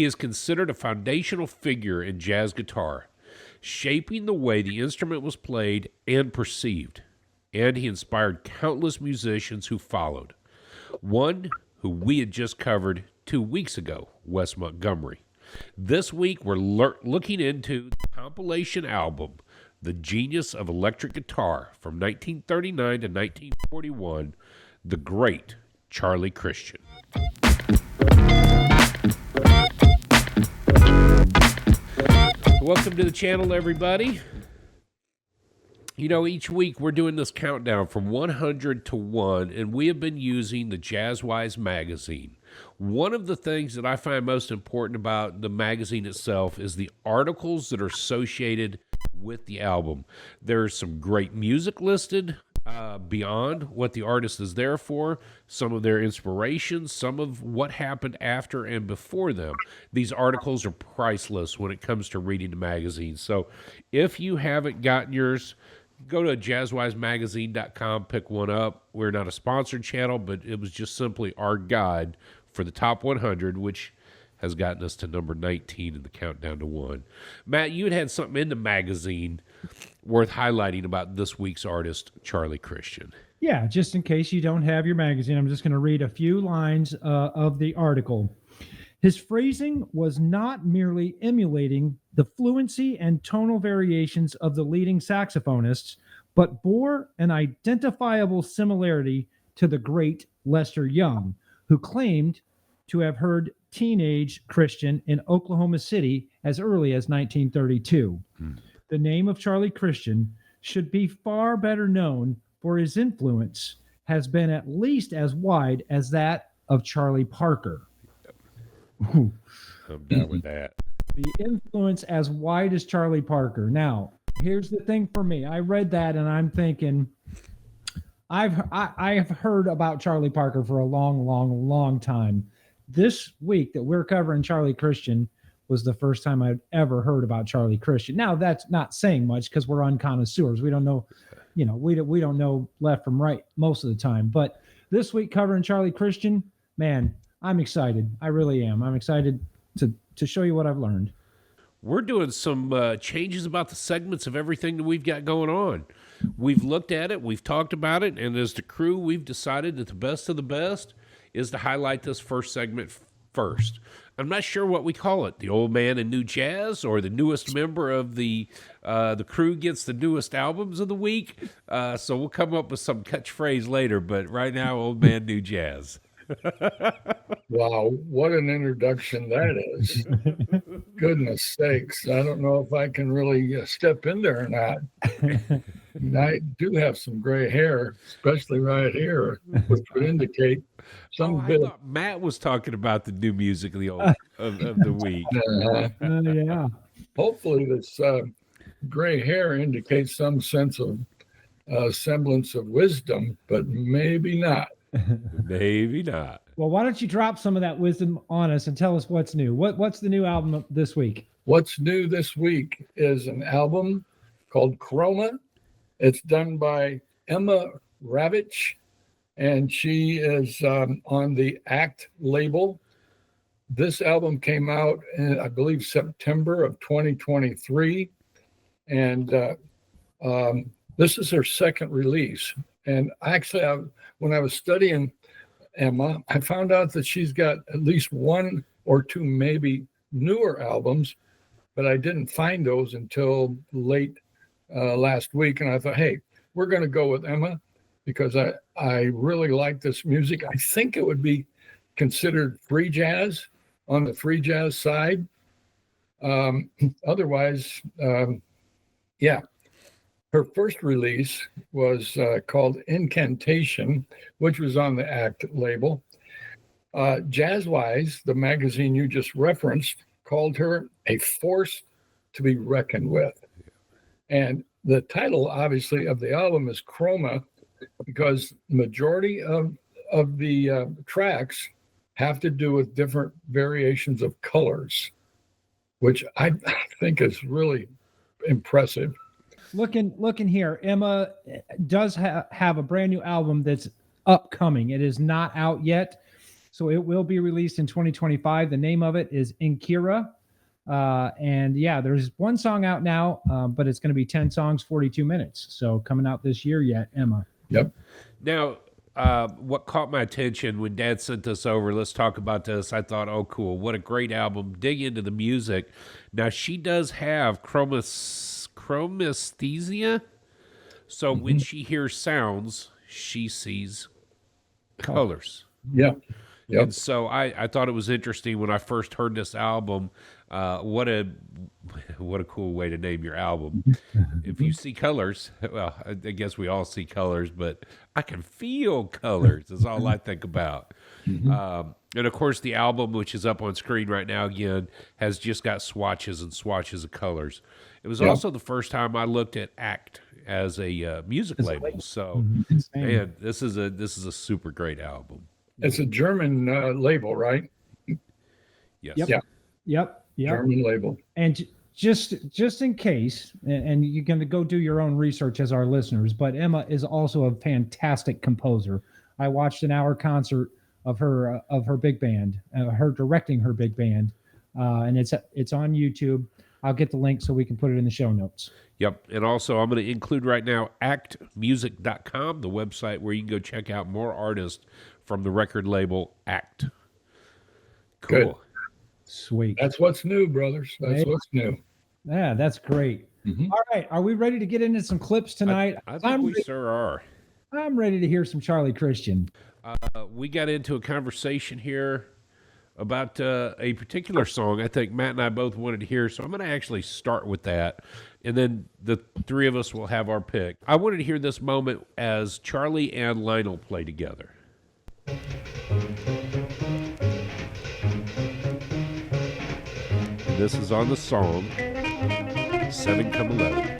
He is considered a foundational figure in jazz guitar, shaping the way the instrument was played and perceived. And he inspired countless musicians who followed. One who we had just covered 2 weeks ago, Wes Montgomery. This week, we're looking into the compilation album, The Genius of Electric Guitar, from 1939 to 1941, the great Charlie Christian. Welcome to the channel, everybody. You know, each week we're doing this countdown from 100 to 1, and we have been using the JazzWise magazine. One of the things that I find most important about the magazine itself is the articles that are associated with the album. There's some great music listed beyond what the artist is there for, some of their inspirations, some of what happened after and before them. These articles are priceless when it comes to reading the magazine. So if you haven't gotten yours, go to jazzwisemagazine.com, pick one up. We're not a sponsored channel, but it was just simply our guide for the top 100, which has gotten us to number 19 in the countdown to 1. Matt, you had something in the magazine worth highlighting about this week's artist, Charlie Christian. Yeah, just in case you don't have your magazine, I'm just going to read a few lines of the article. His phrasing was not merely emulating the fluency and tonal variations of the leading saxophonists, but bore an identifiable similarity to the great Lester Young, who claimed to have heard teenage Christian in Oklahoma City as early as 1932. The name of Charlie Christian should be far better known, for his influence has been at least as wide as that of Charlie Parker. I'm down with that. The influence as wide as Charlie Parker. Now, here's the thing for me. I read that and I'm thinking, I have heard about Charlie Parker for a long time. This week that we're covering Charlie Christian was the first time I've ever heard about Charlie Christian. Now, that's not saying much because we're unconnoisseurs. We don't know, we don't know left from right most of the time. But this week covering Charlie Christian, man, I'm excited. I really am. I'm excited to show you what I've learned. We're doing some changes about the segments of everything that we've got going on. We've looked at it, we've talked about it, and as the crew, we've decided that the best of the best is to highlight this first segment first. I'm not sure what we call it, the old man in new jazz, or the newest member of the crew gets the newest albums of the week. So we'll come up with some catchphrase later, but right now, old man, new jazz. Wow, what an introduction that is. Goodness sakes. I don't know if I can really step in there or not. I do have some gray hair, especially right here, which would indicate some bit. I thought Matt was talking about the new music of the week. Yeah. Hopefully this gray hair indicates some sense of semblance of wisdom, but maybe not. Maybe not. Well, why don't you drop some of that wisdom on us and tell us what's new? What's the new album this week? What's new this week is an album called Chroma. It's done by Emma Ravitch, and she is on the ACT label. This album came out in, I believe, September of 2023, and this is her second release. And actually, when I was studying Emma, I found out that she's got at least one or two maybe newer albums, but I didn't find those until late last week. And I thought, hey, we're going to go with Emma because I really like this music. I think it would be considered free jazz on the free jazz side. Otherwise, yeah. Her first release was called Incantation, which was on the ACT label. JazzWise, the magazine you just referenced, called her a force to be reckoned with. And the title, obviously, of the album is Chroma, because the majority of the tracks have to do with different variations of colors, which I think is really impressive. Looking here, Emma does have a brand new album that's upcoming. It is not out yet. So it will be released in 2025. The name of it is Inkira. And yeah, there's one song out now, but it's going to be 10 songs, 42 minutes. So coming out this year yet, Emma. Yep. Now, what caught my attention when Dad sent this over, let's talk about this. I thought, oh, cool. What a great album. Dig into the music. Now, she does have chromesthesia. So when she hears sounds, she sees colors. Yeah. Yep. And so I thought it was interesting when I first heard this album. What a cool way to name your album. If you see colors, well, I guess we all see colors, but I can feel colors is all I think about. And of course, the album, which is up on screen right now again, has just got swatches and swatches of colors. It was also the first time I looked at ACT as a music label. So, man, this is a super great album. It's a German label, right? Yes. Yep. German label. And just in case, and you can go do your own research as our listeners, but Emma is also a fantastic composer. I watched an hour concert of her big band, her directing her big band, and it's on YouTube. I'll get the link so we can put it in the show notes. Yep. And also, I'm going to include right now actmusic.com, the website where you can go check out more artists from the record label ACT. Cool. Good. Sweet. That's what's new, brothers. That's what's new. Yeah, that's great. All right. Are we ready to get into some clips tonight? I think we sure are. I'm ready to hear some Charlie Christian. We got into a conversation here about a particular song I think Matt and I both wanted to hear, so I'm going to actually start with that, and then the three of us will have our pick. I wanted to hear this moment as Charlie and Lionel play together. And this is on the song 7 Come 11.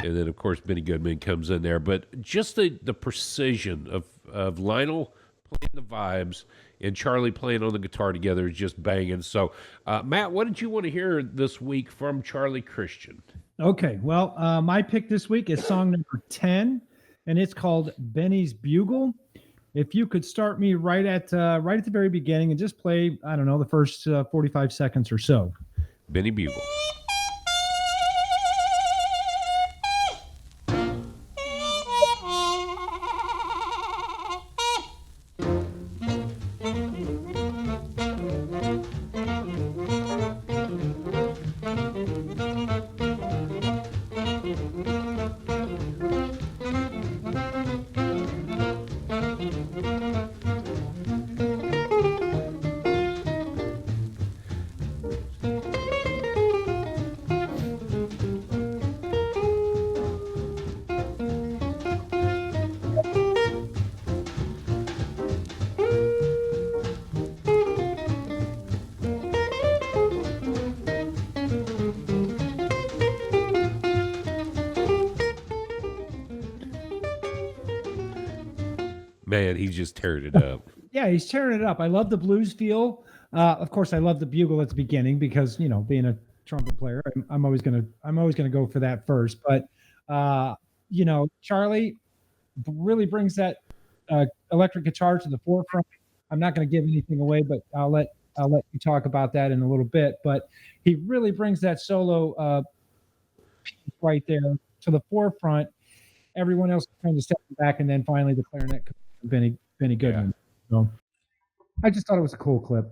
And then, of course, Benny Goodman comes in there. But just the precision of Lionel playing the vibes and Charlie playing on the guitar together is just banging. So, Matt, what did you want to hear this week from Charlie Christian? Okay, well, my pick this week is song number 10, and it's called Benny's Bugle. If you could start me right at the very beginning and just play, I don't know, the first 45 seconds or so. Benny Bugle. Man, he's just tearing it up. Yeah, he's tearing it up. I love the blues feel. Of course, I love the bugle at the beginning because being a trumpet player, I'm always gonna go for that first. But Charlie really brings that electric guitar to the forefront. I'm not going to give anything away, but I'll let you talk about that in a little bit. But he really brings that solo piece right there to the forefront. Everyone else kind of stepping back, and then finally the clarinet comes from Benny Goodman. Yeah. So I just thought it was a cool clip.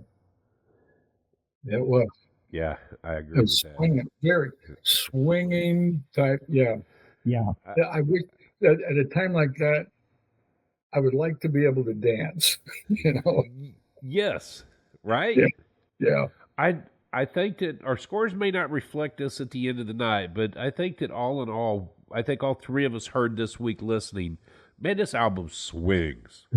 It was. Yeah, I agree with that. Very swinging type. Yeah. Yeah. I wish that at a time like that, I would like to be able to dance. Yes. Right. Yeah. I think that our scores may not reflect this at the end of the night, but I think that all in all, I think all three of us heard this week listening, man, this album swings.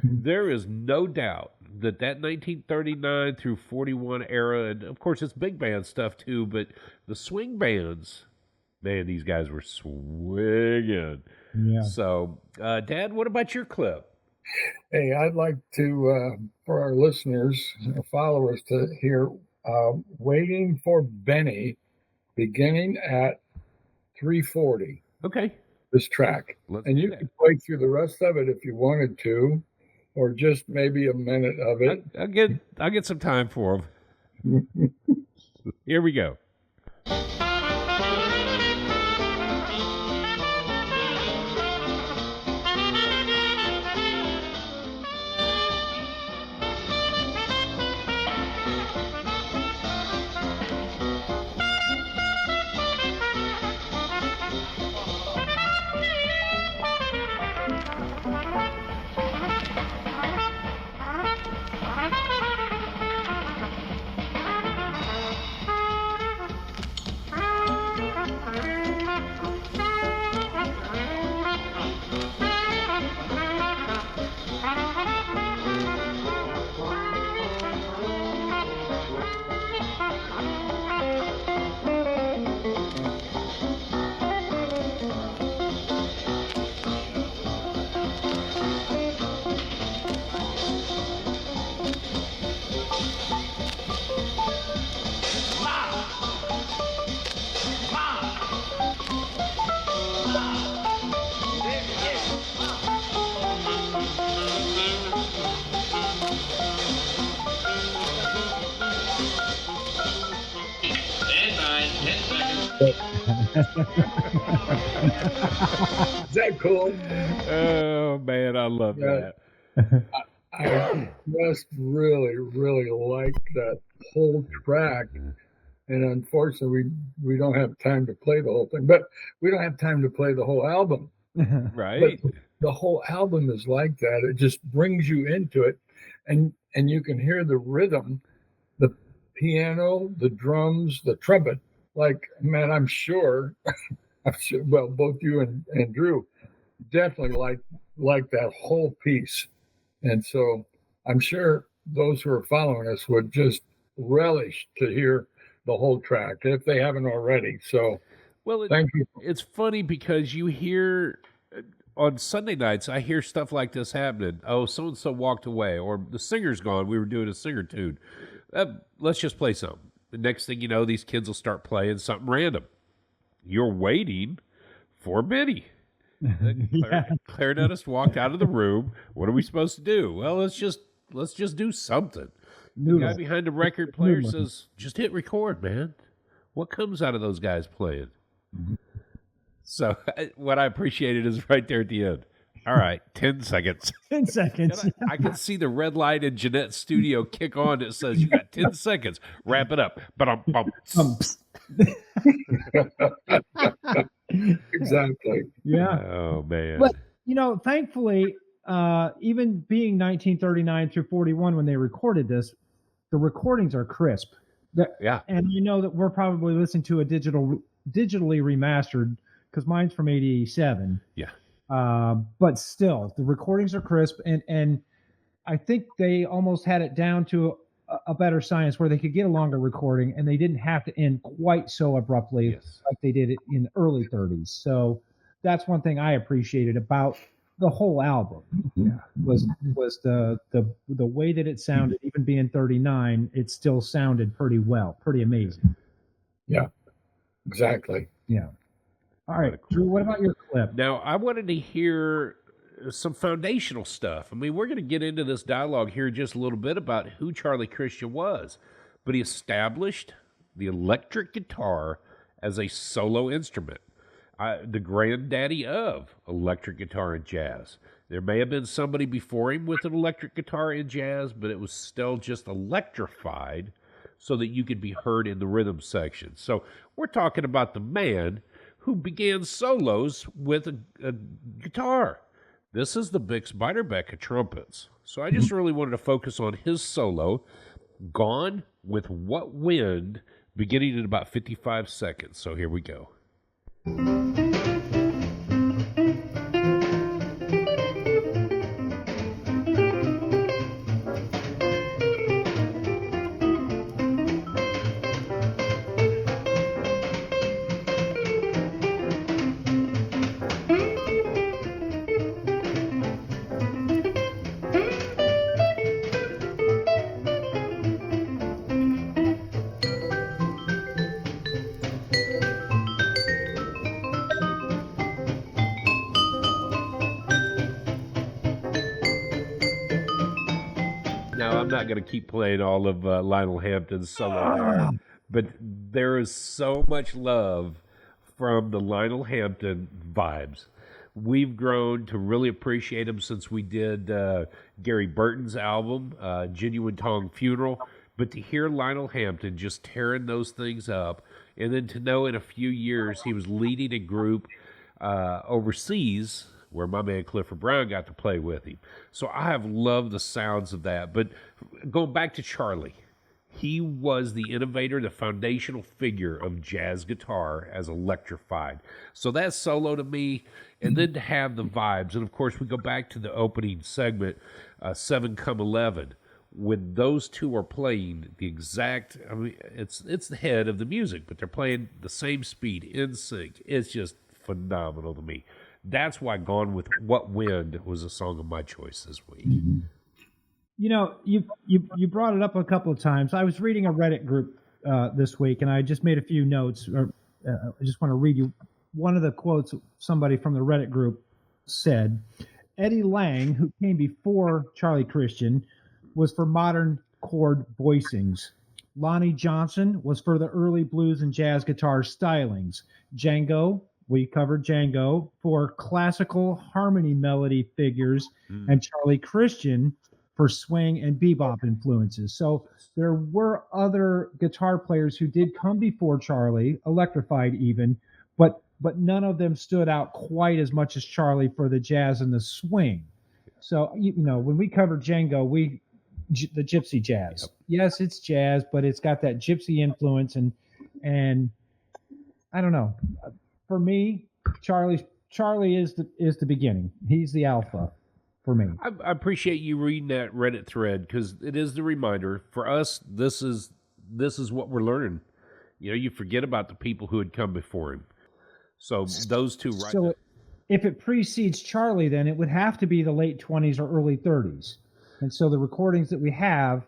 There is no doubt that 1939 through 41 era, and of course it's big band stuff too, but the swing bands, man, these guys were swinging. Yeah. So, Dad, what about your clip? Hey, I'd like to, for our listeners, followers, to hear Waiting for Benny beginning at 340, Okay. this track. Let's And do you that. could play through the rest of it if you wanted to, or just maybe a minute of it. I'll get some time for them. Here we go. Is that cool? Oh man, I love Yeah. that. I just really, really like that whole track. And unfortunately, we don't have time to play the whole thing, but we don't have time to play the whole album. Right. But the whole album is like that. It just brings you into it, and you can hear the rhythm, the piano, the drums, the trumpet. Like, man, I'm sure, well, both you and Drew definitely like that whole piece. And so I'm sure those who are following us would just relish to hear the whole track if they haven't already. So Well, thank you. it's funny because you hear on Sunday nights, I hear stuff like this happening. Oh, so and so walked away, or the singer's gone. We were doing a singer tune. Let's just play something. The next thing you know, these kids will start playing something random. You're waiting for Benny. Clarinetist walked out of the room. What are we supposed to do? Well, let's just do something. The guy behind the record player says, "Just hit record, man." What comes out of those guys playing? So what I appreciated is right there at the end. All right, 10 seconds. 10 seconds. I can see the red light in Jeanette's studio kick on. It says, you got 10 seconds. Wrap it up. Exactly. Yeah. Oh, man. But, thankfully, even being 1939 through 41 when they recorded this, the recordings are crisp. Yeah. And you know that we're probably listening to a digitally remastered, because mine's from 87. Yeah. But still, the recordings are crisp, and I think they almost had it down to a better science where they could get a longer recording and they didn't have to end quite so abruptly like they did it in the early 30s. So that's one thing I appreciated about the whole album. Was the way that it sounded. Even being 39, it still sounded pretty well, pretty amazing. Yeah, exactly. Yeah. All right, Drew, what about your clip? Now, I wanted to hear some foundational stuff. I mean, we're going to get into this dialogue here just a little bit about who Charlie Christian was, but he established the electric guitar as a solo instrument, the granddaddy of electric guitar and jazz. There may have been somebody before him with an electric guitar in jazz, but it was still just electrified so that you could be heard in the rhythm section. So we're talking about the man who began solos with a guitar. This is the Bix Beiderbecke trumpets. So I just really wanted to focus on his solo, Gone with What Wind, beginning in about 55 seconds. So here we go. I'm not going to keep playing all of Lionel Hampton's solo there, but there is so much love from the Lionel Hampton vibes. We've grown to really appreciate him since we did Gary Burton's album, Genuine Tongue Funeral. But to hear Lionel Hampton just tearing those things up, and then to know in a few years he was leading a group overseas where my man Clifford Brown got to play with him. So I have loved the sounds of that. But going back to Charlie, he was the innovator, the foundational figure of jazz guitar as electrified. So that solo to me, and then to have the vibes. And of course, we go back to the opening segment, 7 Come 11. When those two are playing the exact, I mean, it's the head of the music, but they're playing the same speed in sync. It's just phenomenal to me. That's why Gone with What Wind was a song of my choice this week. You know, you brought it up a couple of times. I was reading a Reddit group this week, and I just made a few notes. I just want to read you one of the quotes somebody from the Reddit group said. Eddie Lang, who came before Charlie Christian, was for modern chord voicings. Lonnie Johnson was for the early blues and jazz guitar stylings. Django, we covered Django, for classical harmony melody figures, and Charlie Christian for swing and bebop influences. So there were other guitar players who did come before Charlie, electrified even, but none of them stood out quite as much as Charlie for the jazz and the swing. So, you know, when we covered Django, the gypsy jazz. Yep. Yes, it's jazz, but it's got that gypsy influence, and I don't know. For me, Charlie is the beginning. He's the alpha for me. I appreciate you reading that Reddit thread, because it is the reminder for us. This is what we're learning. You know, you forget about the people who had come before him. So those two, right? So if it precedes Charlie, then it would have to be the late 20s or early 30s. And so the recordings that we have,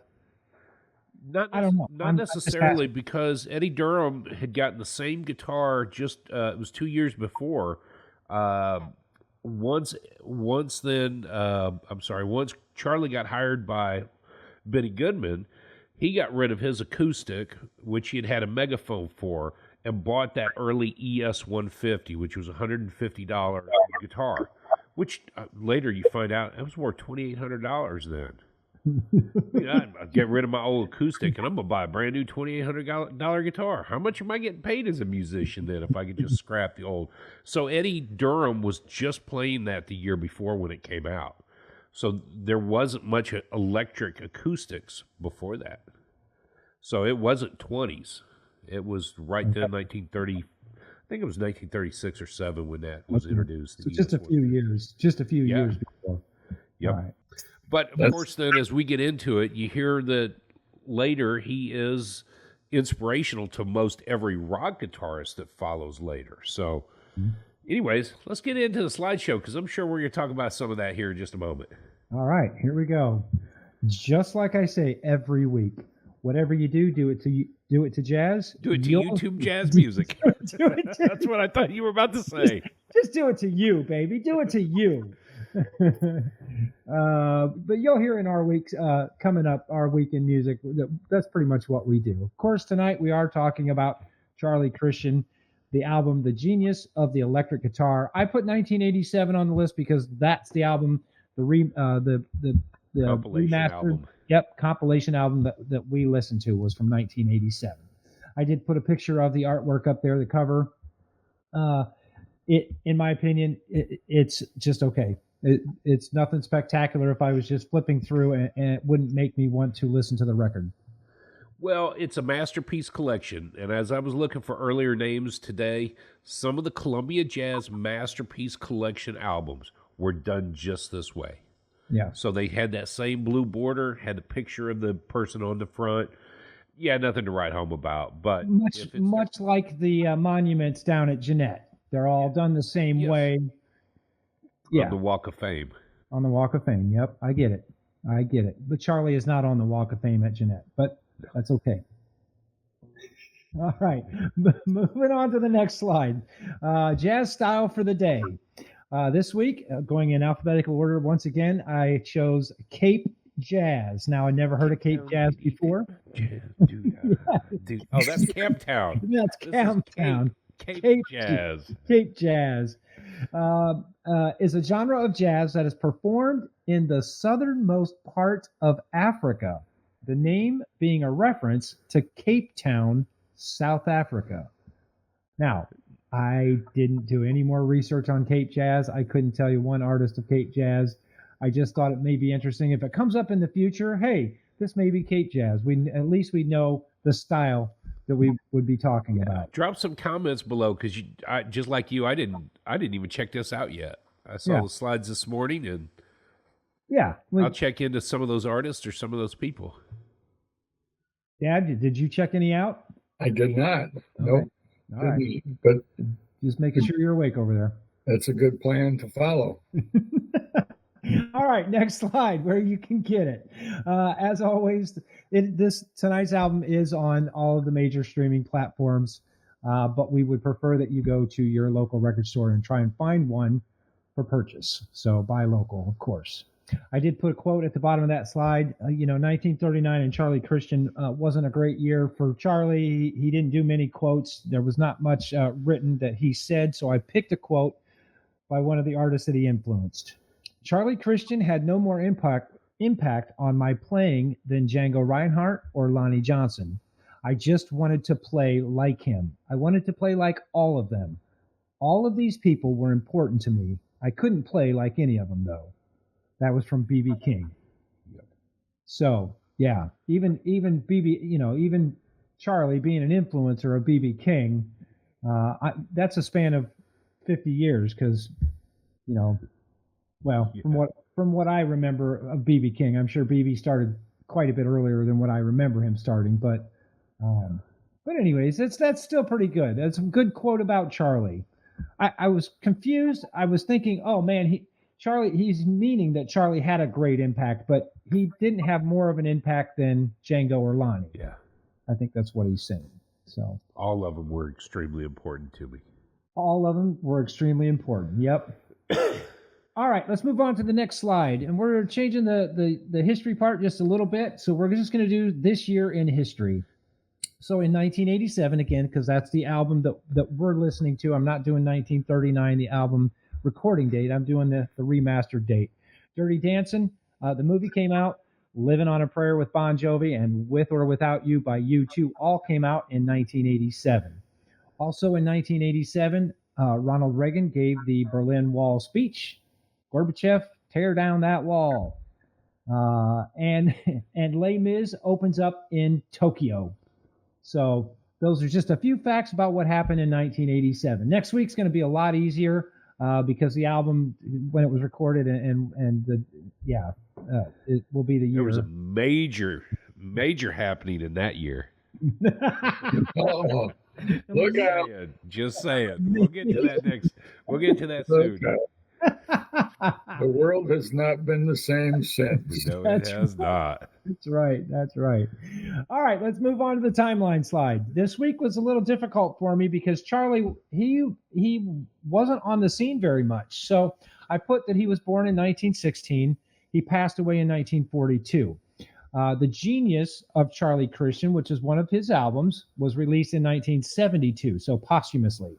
I don't know. Not necessarily, because Eddie Durham had gotten the same guitar just, it was 2 years before. Once Charlie got hired by Benny Goodman, he got rid of his acoustic, which he had a megaphone for, and bought that early ES 150, which was $150 guitar. Which later you find out it was worth $2,800 then. You know, I'd get rid of my old acoustic and I'm going to buy a brand new $2,800 guitar. How much am I getting paid as a musician then if I could just scrap the old? So Eddie Durham was just playing that the year before when it came out. So there wasn't much electric acoustics before that. So it wasn't 20s. It was right then, 1930. I think it was 1936 or 7 when that was introduced. So just a few years before. Yep. Right. But of course, then as we get into it, you hear that later he is inspirational to most every rock guitarist that follows later. So anyways, let's get into the slideshow, because I'm sure we're going to talk about some of that here in just a moment. All right, here we go. Just like I say every week, whatever you do it to jazz. Do it to YouTube jazz music. That's what I thought you were about to say. Just do it to you, baby. Do it to you. But you'll hear in our weeks coming up, our week in music, that's pretty much what we do. Of course, tonight we are talking about Charlie Christian, the album The Genius of the Electric Guitar. I put 1987 on the list because that's the album, the compilation remastered album. Yep, compilation album that we listened to was from 1987. I did put a picture of the artwork up there, the cover. In my opinion, it's just okay. It's nothing spectacular. If I was just flipping through, and it wouldn't make me want to listen to the record. Well, it's a masterpiece collection, and as I was looking for earlier names today, some of the Columbia Jazz Masterpiece Collection albums were done just this way. Yeah. So they had that same blue border, had a picture of the person on the front. Yeah, nothing to write home about. But much like the monuments down at Jeanette, they're all done the same way. Yeah. On the Walk of Fame. On the Walk of Fame. Yep, I get it. But Charlie is not on the Walk of Fame at Jeanette, but that's okay. All right, moving on to the next slide. Jazz style for the day. This week, going in alphabetical order once again, I chose Cape Jazz. Now, I never heard of Cape Jazz before. Dude, oh, that's Camptown. That's This is Camptown. Cape Jazz. Cape Jazz is a genre of jazz that is performed in the southernmost part of Africa. The name being a reference to Cape Town, South Africa. Now, I didn't do any more research on Cape Jazz. I couldn't tell you one artist of Cape Jazz. I just thought it may be interesting. If it comes up in the future, hey, this may be Cape Jazz. At least we know the style that we would be talking about. Drop some comments below because just like you, I didn't even check this out yet. I saw the slides this morning, and I'll check into some of those artists or some of those people. Dad, did you check any out? I did not. Nope. All right. But just making sure you're awake over there. That's a good plan to follow. All right, next slide where you can get it. As always, tonight's album is on all of the major streaming platforms, but we would prefer that you go to your local record store and try and find one for purchase. So buy local, of course. I did put a quote at the bottom of that slide. 1939 and Charlie Christian wasn't a great year for Charlie. He didn't do many quotes. There was not much written that he said, so I picked a quote by one of the artists that he influenced. Charlie Christian had no more impact on my playing than Django Reinhardt or Lonnie Johnson. I just wanted to play like him. I wanted to play like all of them. All of these people were important to me. I couldn't play like any of them, though. That was from B.B. King. So, yeah, even B.B., even Charlie being an influencer of B.B. King, that's a span of 50 years because, from what I remember of B.B. King, I'm sure B.B. started quite a bit earlier than what I remember him starting. But anyways, that's still pretty good. That's a good quote about Charlie. I was confused. I was thinking, oh man, he's meaning that Charlie had a great impact, but he didn't have more of an impact than Django or Lonnie. Yeah. I think that's what he's saying. So all of them were extremely important to me. All of them were extremely important. Yep. All right, let's move on to the next slide. And we're changing the history part just a little bit. So we're just going to do this year in history. So in 1987, again, because that's the album that we're listening to. I'm not doing 1939, the album recording date. I'm doing the remastered date. Dirty Dancing, the movie came out. Living on a Prayer with Bon Jovi and With or Without You by U2 all came out in 1987. Also in 1987, Ronald Reagan gave the Berlin Wall speech. Gorbachev, tear down that wall. And Les Mis opens up in Tokyo. So those are just a few facts about what happened in 1987. Next week's going to be a lot easier because the album, when it was recorded, it will be the year. There was a major happening in that year. Oh, look out! Just saying. We'll get to that next. We'll get to that soon. The world has not been the same since. No, it has not. That's right. All right, let's move on to the timeline slide. This week was a little difficult for me because Charlie, he wasn't on the scene very much. So I put that he was born in 1916. He passed away in 1942. The Genius of Charlie Christian, which is one of his albums, was released in 1972, so posthumously.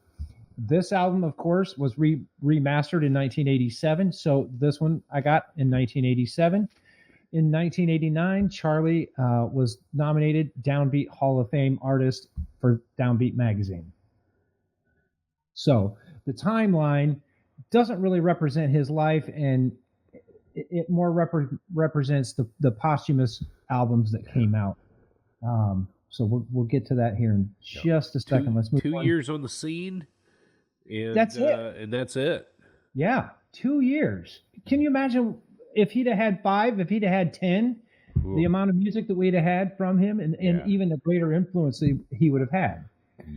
This album, of course, was remastered in 1987, so this one I got in 1987. In 1989, Charlie was nominated Downbeat Hall of Fame Artist for Downbeat Magazine. So the timeline doesn't really represent his life, and it more represents the posthumous albums that came out. So we'll get to that here in just a second. Let's move 2 on. years on the scene, and that's it. And that's it. Yeah, 2 years. Can you imagine if he'd have had 5, if he'd have had 10, the amount of music that we'd have had from him, and even the greater influence that he would have had.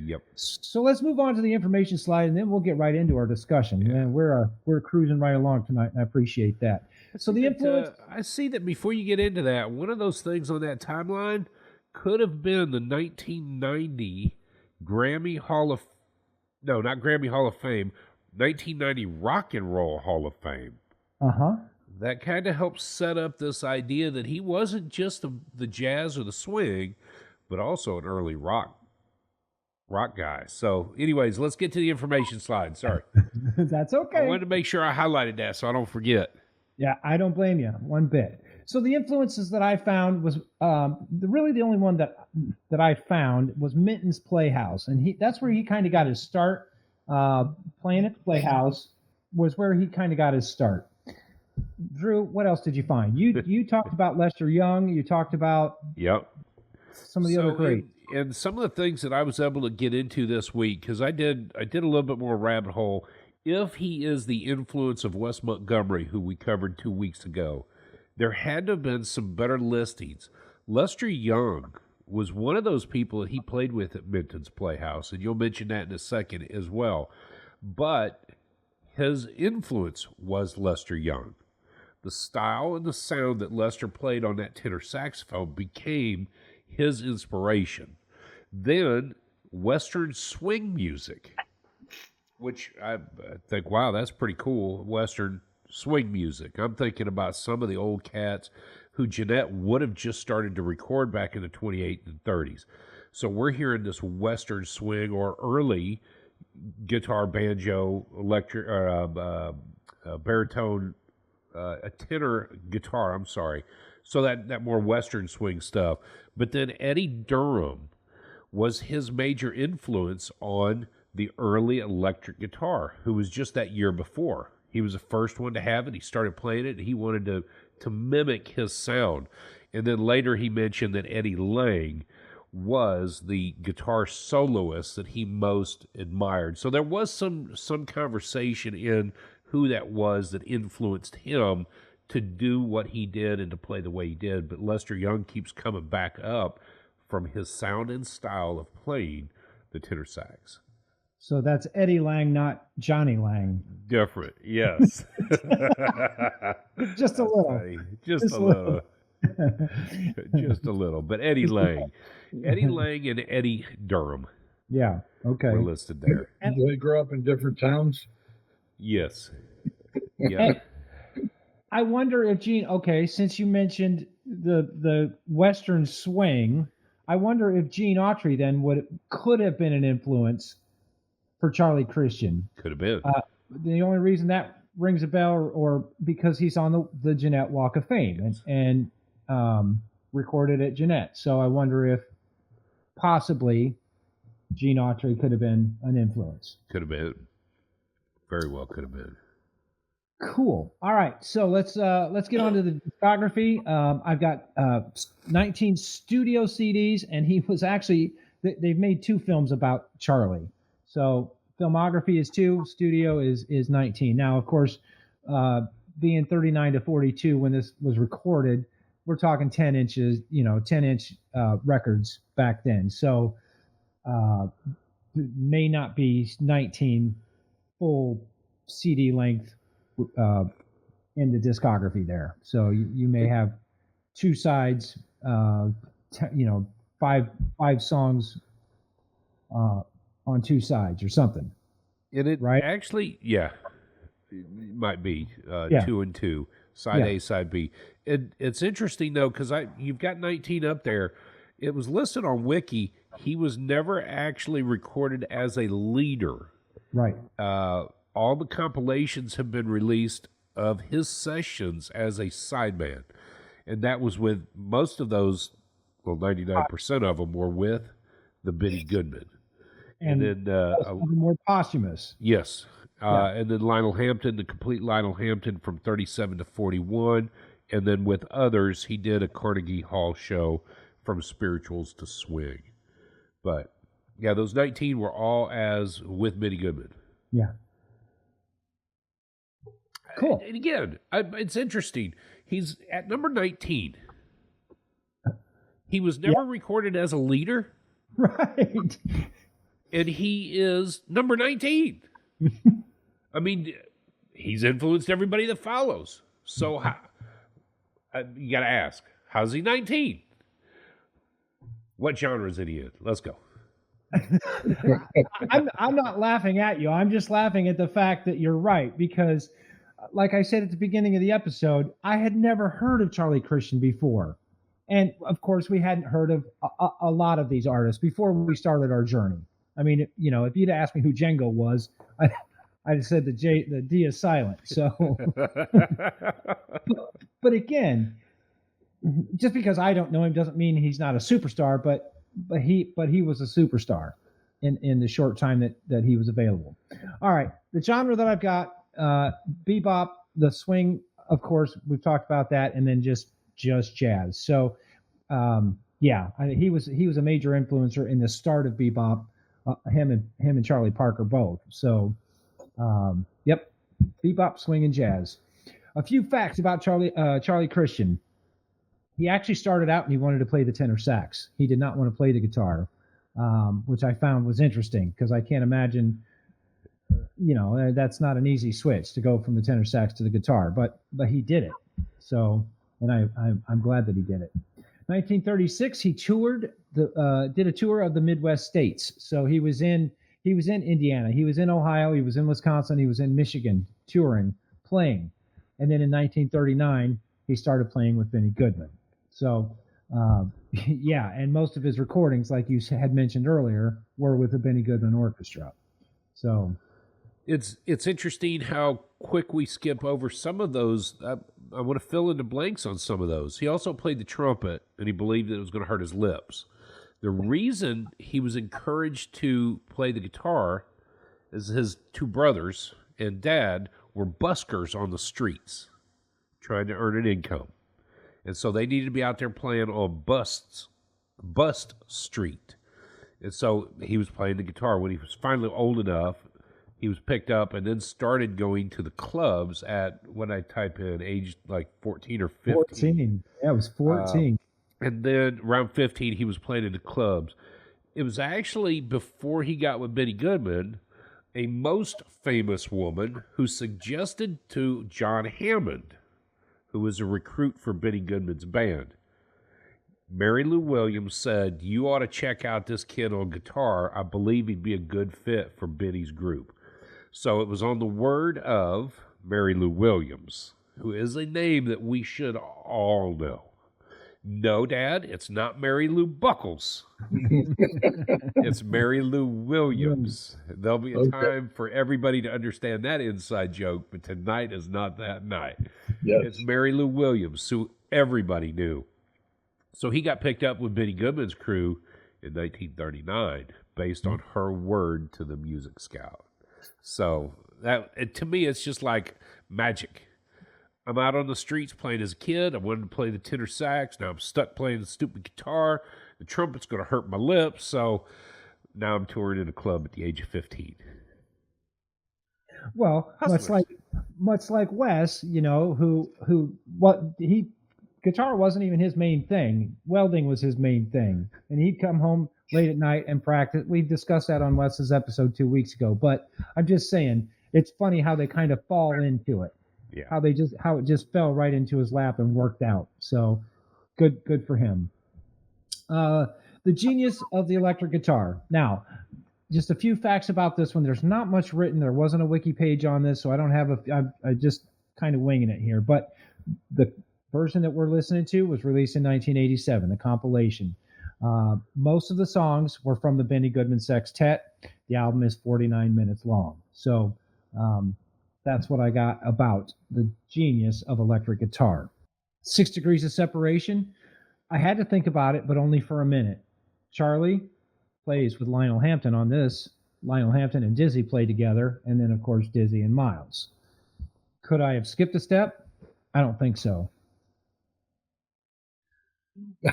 Yep. So let's move on to the information slide, and then we'll get right into our discussion. Yeah. Man, we're cruising right along tonight, and I appreciate that. So the influence. I see that before you get into that, one of those things on that timeline could have been the 1990 Grammy Hall of, not Grammy Hall of Fame, 1990 Rock and Roll Hall of Fame. Uh-huh. that kind of helps set up this idea that he wasn't just the jazz or the swing, but also an early rock guy. So, anyways, let's get to the information slide. Sorry. That's I okay. wanted to make sure I highlighted that so I don't forget. Yeah, I don't blame you one bit. So the influences that I found was really the only one that I found was Minton's Playhouse, and that's where he kind of got his start. Playing at the Playhouse was where he kind of got his start. Drew, what else did you find? You talked about Lester Young. You talked about some of the other great. And some of the things that I was able to get into this week, because I did a little bit more rabbit hole. If he is the influence of Wes Montgomery, who we covered 2 weeks ago, there had to have been some better listings. Lester Young was one of those people that he played with at Minton's Playhouse, and you'll mention that in a second as well. But his influence was Lester Young. The style and the sound that Lester played on that tenor saxophone became his inspiration. Then Western swing music, which I think, wow, that's pretty cool, Western swing music. I'm thinking about some of the old cats who Jeanette would have just started to record back in the 28 and 30s. So we're hearing this Western swing or early guitar, banjo, electric, baritone, a tenor guitar, I'm sorry. So that more Western swing stuff. But then Eddie Durham was his major influence on the early electric guitar, who was just that year before. He was the first one to have it. He started playing it. And he wanted to mimic his sound. And then later he mentioned that Eddie Lang was the guitar soloist that he most admired. So there was some conversation in who that was that influenced him to do what he did and to play the way he did. But Lester Young keeps coming back up from his sound and style of playing the tenor sax. So that's Eddie Lang, not Johnny Lang. Different, yes. Just a little. Funny. Just a little. Just a little. But Eddie Lang. Eddie Lang and Eddie Durham. Yeah, okay. Were listed there. Do they grow up in different towns? Yes. Yeah. I wonder if Gene, okay, since you mentioned the Western swing, I wonder if Gene Autry then could have been an influence for Charlie Christian. Could have been. The only reason that rings a bell or because he's on the Jeanette Walk of Fame and recorded at Jeanette. So I wonder if possibly Gene Autry could have been an influence. Could have been. Very well could have been. Cool. All right. So let's get on to the discography. I've got 19 studio CDs, and he was actually they've made 2 films about Charlie. So filmography is 2, studio is 19. Now, of course, being 39 to 42 when this was recorded, we're talking 10 inches, 10-inch records back then. So may not be 19 full CD length in the discography there. So you may have 2 sides, 5 songs on 2 sides or something. And it right? Actually, yeah, it might be 2 and 2, side A, side B. It's interesting though because you've got 19 up there. It was listed on Wiki. He was never actually recorded as a leader. Right. All the compilations have been released of his sessions as a sideman. And that was with most of those, 99% of them were with the Benny Goodman. And then more posthumous. Yes. And then Lionel Hampton, the complete Lionel Hampton from 37 to 41. And then with others, he did a Carnegie Hall show from spirituals to swing. But yeah, those 19 were all as with Benny Goodman. Yeah. Cool. And again, it's interesting. He's at number 19. He was never recorded as a leader. Right. And he is number 19. I mean, he's influenced everybody that follows. So you got to ask, how's he 19? What genre is he in? Let's go. I'm not laughing at you. I'm just laughing at the fact that you're right because like I said at the beginning of the episode, I had never heard of Charlie Christian before. And of course, we hadn't heard of a lot of these artists before we started our journey. I mean, if you'd asked me who Django was, I'd have said the D is silent. So, but again, just because I don't know him doesn't mean he's not a superstar. But he was a superstar in the short time that he was available. All right, the genre that I've got, bebop, the swing, of course, we've talked about that, and then just jazz. So, he was a major influencer in the start of bebop. Him and Charlie Parker both. So, yep, bebop, swing, and jazz. A few facts about Charlie Christian. He actually started out and he wanted to play the tenor sax. He did not want to play the guitar, which I found was interesting because I can't imagine, that's not an easy switch to go from the tenor sax to the guitar. But he did it. So, and I'm glad that he did it. 1936, he did a tour of the Midwest states. So he was in Indiana, he was in Ohio, he was in Wisconsin, he was in Michigan, touring, playing. And then in 1939, he started playing with Benny Goodman. So, and most of his recordings, like you had mentioned earlier, were with the Benny Goodman Orchestra. So, it's interesting how quick we skip over some of those. I want to fill in the blanks on some of those. He also played the trumpet, and he believed that it was going to hurt his lips. The reason he was encouraged to play the guitar is his two brothers and dad were buskers on the streets trying to earn an income. And so they needed to be out there playing on Bust Street. And so he was playing the guitar. When he was finally old enough, he was picked up and then started going to the clubs at, when I type in, age like 14 or 15. 14. Yeah, it was 14. And then around 15, he was playing in the clubs. It was actually before he got with Benny Goodman, a most famous woman who suggested to John Hammond, who was a recruit for Benny Goodman's band. Mary Lou Williams said, "You ought to check out this kid on guitar. I believe he'd be a good fit for Benny's group." So it was on the word of Mary Lou Williams, who is a name that we should all know. No, Dad, it's not Mary Lou Buckles. It's Mary Lou Williams. There'll be a time for everybody to understand that inside joke, but tonight is not that night. Yes. It's Mary Lou Williams, who everybody knew. So he got picked up with Benny Goodman's crew in 1939 based on her word to the Music Scout. So that, to me, it's just like magic. I'm out on the streets playing as a kid. I wanted to play the tenor sax. Now I'm stuck playing the stupid guitar. The trumpet's going to hurt my lips. So now I'm touring in a club at the age of 15. Well, much like Wes, guitar wasn't even his main thing. Welding was his main thing. And he'd come home late at night and practice. We discussed that on Wes's episode 2 weeks ago. But I'm just saying, it's funny how they kind of fall into it. Yeah. How it just fell right into his lap and worked out. So good for him. The genius of the electric guitar. Now, just a few facts about this one. There's not much written. There wasn't a wiki page on this, so I don't have I just kind of winging it here. But the version that we're listening to was released in 1987, the compilation. Most of the songs were from the Benny Goodman Sextet. The album is 49 minutes long. So that's what I got about the genius of electric guitar. 6 degrees of separation. I had to think about it, but only for a minute. Charlie plays with Lionel Hampton on this. Lionel Hampton and Dizzy play together, and then, of course, Dizzy and Miles. Could I have skipped a step? I don't think so.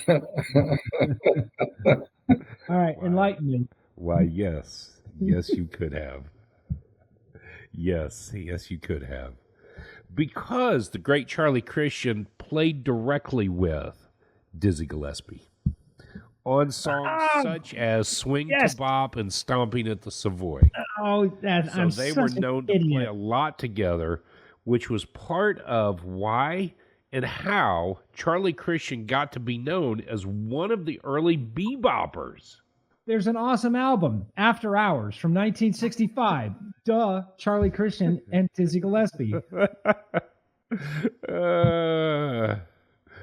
All right, wow. Enlighten me. Why, yes. Yes, you could have. Yes, you could have. Because the great Charlie Christian played directly with Dizzy Gillespie on songs such as Swing to Bop and Stomping at the Savoy. Oh, so they were known to play a lot together, which was part of why and how Charlie Christian got to be known as one of the early beboppers. There's an awesome album, After Hours, from 1965. Duh, Charlie Christian and Dizzy Gillespie.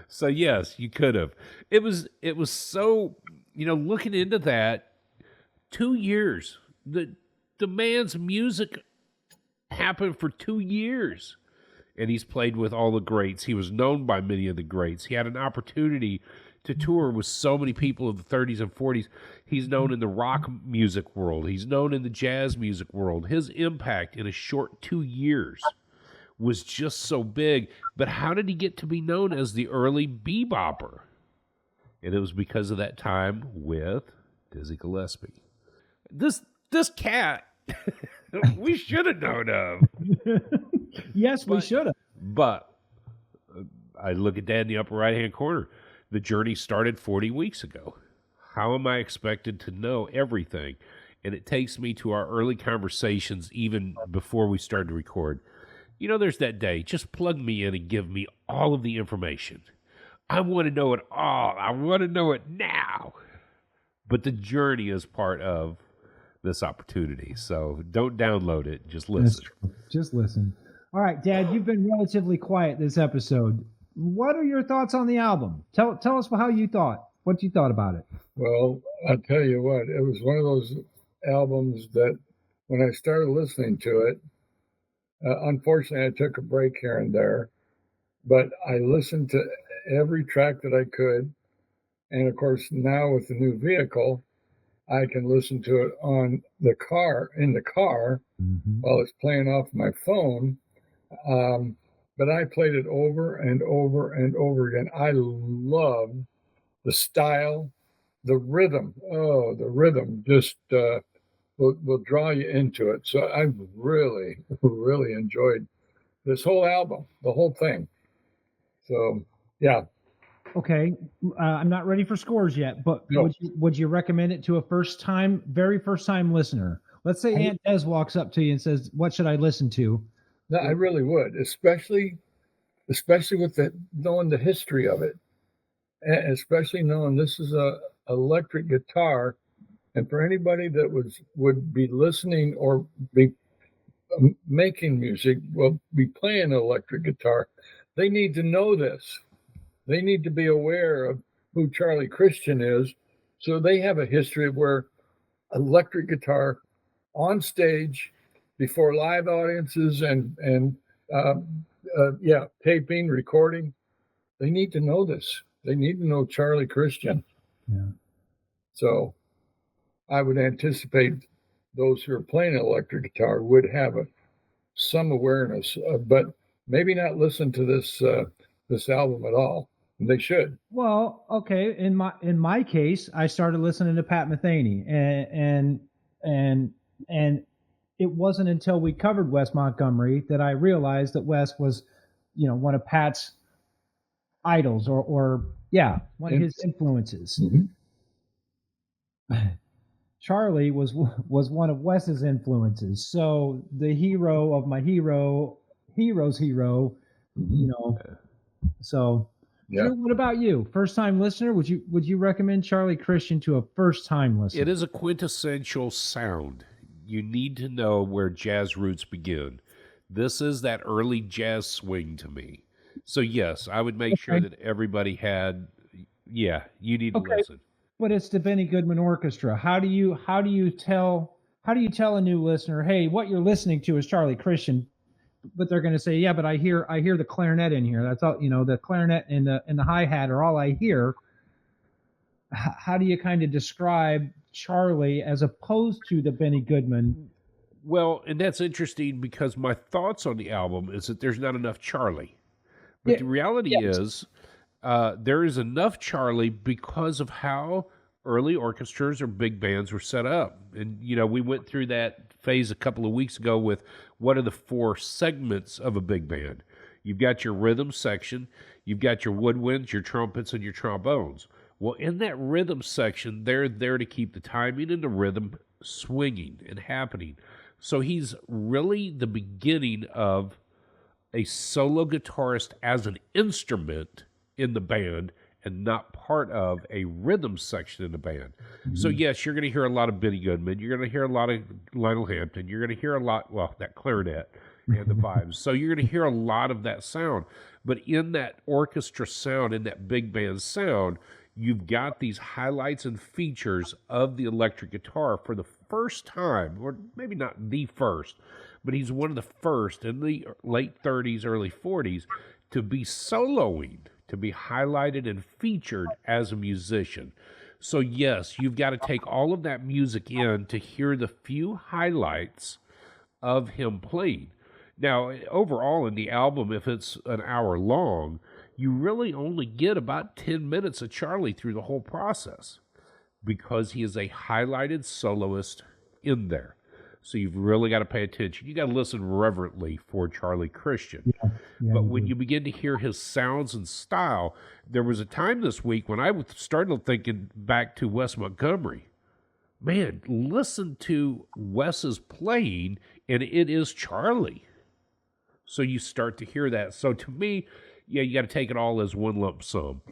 So yes, you could have. It was so, looking into that, 2 years. The man's music happened for 2 years. And he's played with all the greats. He was known by many of the greats. He had an opportunity to tour with so many people of the 30s and 40s. He's known in the rock music world. He's known in the jazz music world. His impact in a short 2 years was just so big. But how did he get to be known as the early bebopper? And it was because of that time with Dizzy Gillespie. This cat, we should have known of. Yes, we should have. But I look at Dad in the upper right-hand corner. The journey started 40 weeks ago. How am I expected to know everything? And it takes me to our early conversations even before we started to record. There's that day. Just plug me in and give me all of the information. I want to know it all. I want to know it now. But the journey is part of this opportunity. So don't download it. Just listen. Just listen. All right, Dad, you've been relatively quiet this episode. What are your thoughts on the album? Tell us what you thought about it. Well, I'll tell you what, it was one of those albums that when I started listening to it, unfortunately, I took a break here and there, but I listened to every track that I could. And of course, now with the new vehicle, I can listen to it in the car, while it's playing off my phone. But I played it over and over and over again. I love the style, the rhythm. Oh, the rhythm just will draw you into it. So I really, really enjoyed this whole album, the whole thing. So, yeah. Okay, I'm not ready for scores yet, but No. would you recommend it to a very first time listener? Let's say Aunt Des walks up to you and says, "What should I listen to?" No, I really would, especially with knowing the history of it, and especially knowing this is a electric guitar. And for anybody that would be listening or be making music, be playing an electric guitar, they need to know this. They need to be aware of who Charlie Christian is, so they have a history of where electric guitar on stage before live audiences and taping, recording. They need to know this. They need to know Charlie Christian. Yeah. So I would anticipate those who are playing electric guitar would have some awareness, but maybe not listen to this album at all. They should. Well, okay. In my case, I started listening to Pat Metheny, and it wasn't until we covered Wes Montgomery that I realized that Wes was, one of Pat's idols, or one of his influences. Mm-hmm. Charlie was one of Wes's influences. So the hero of my hero's hero, Mm-hmm. So. Yeah. Drew, what about you? First time listener? Would you recommend Charlie Christian to a first time listener? It is a quintessential sound. You need to know where jazz roots begin. This is that early jazz swing to me. So yes, I would make sure that everybody had. Yeah, you need to listen. But it's the Benny Goodman Orchestra. How do you tell a new listener, hey, what you're listening to is Charlie Christian? But they're going to say, yeah, but I hear the clarinet in here. That's all, the clarinet and the hi-hat are all I hear. How do you kind of describe Charlie as opposed to the Benny Goodman? Well, and that's interesting because my thoughts on the album is that there's not enough Charlie. But the reality is there is enough Charlie because of how early orchestras or big bands were set up. And, we went through that phase a couple of weeks ago with what are the 4 segments of a big band. You've got your rhythm section, you've got your woodwinds, your trumpets, and your trombones. Well, in that rhythm section, they're there to keep the timing and the rhythm swinging and happening. So he's really the beginning of a solo guitarist as an instrument in the band and not part of a rhythm section in the band. So yes, you're going to hear a lot of Benny Goodman. You're going to hear a lot of Lionel Hampton. You're going to hear a lot, well, that clarinet and the vibes. So you're going to hear a lot of that sound. But in that orchestra sound, in that big band sound, you've got these highlights and features of the electric guitar for the first time, or maybe not the first, but he's one of the first in the late 30s, early 40s to be soloing, to be highlighted and featured as a musician. So yes, you've got to take all of that music in to hear the few highlights of him playing. Now, overall in the album, if it's an hour long, you really only get about 10 minutes of Charlie through the whole process because he is a highlighted soloist in there. So you've really got to pay attention. You got to listen reverently for Charlie Christian. But when you begin to hear his sounds and style, there was a time this week when I started thinking back to Wes Montgomery. Man, listen to Wes's playing, and it is Charlie. So you start to hear that. So to me, yeah, you got to take it all as one lump sum.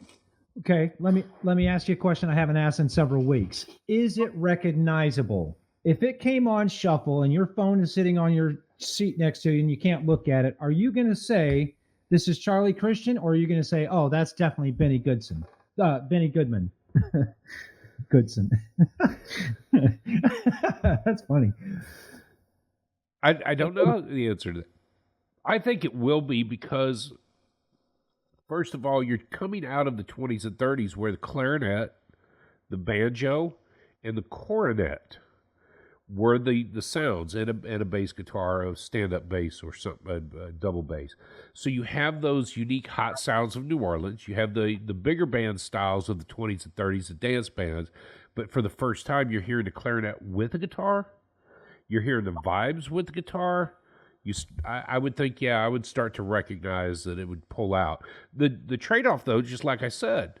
Okay, let me ask you a question I haven't asked in several weeks. Is it recognizable? If it came on shuffle and your phone is sitting on your seat next to you and you can't look at it, are you going to say this is Charlie Christian, or are you going to say, oh, that's definitely Benny Goodman? Goodson. That's funny. I don't know the answer to that. I think it will be because, first of all, you're coming out of the 20s and 30s where the clarinet, the banjo, and the cornet were the sounds, and a bass guitar, a stand-up bass, or something, a double bass. So you have those unique hot sounds of New Orleans. You have the bigger band styles of the 20s and 30s, the dance bands. But for the first time, you're hearing the clarinet with a guitar. You're hearing the vibes with the guitar. I would think, yeah, I would start to recognize that it would pull out. The trade-off, though, just like I said,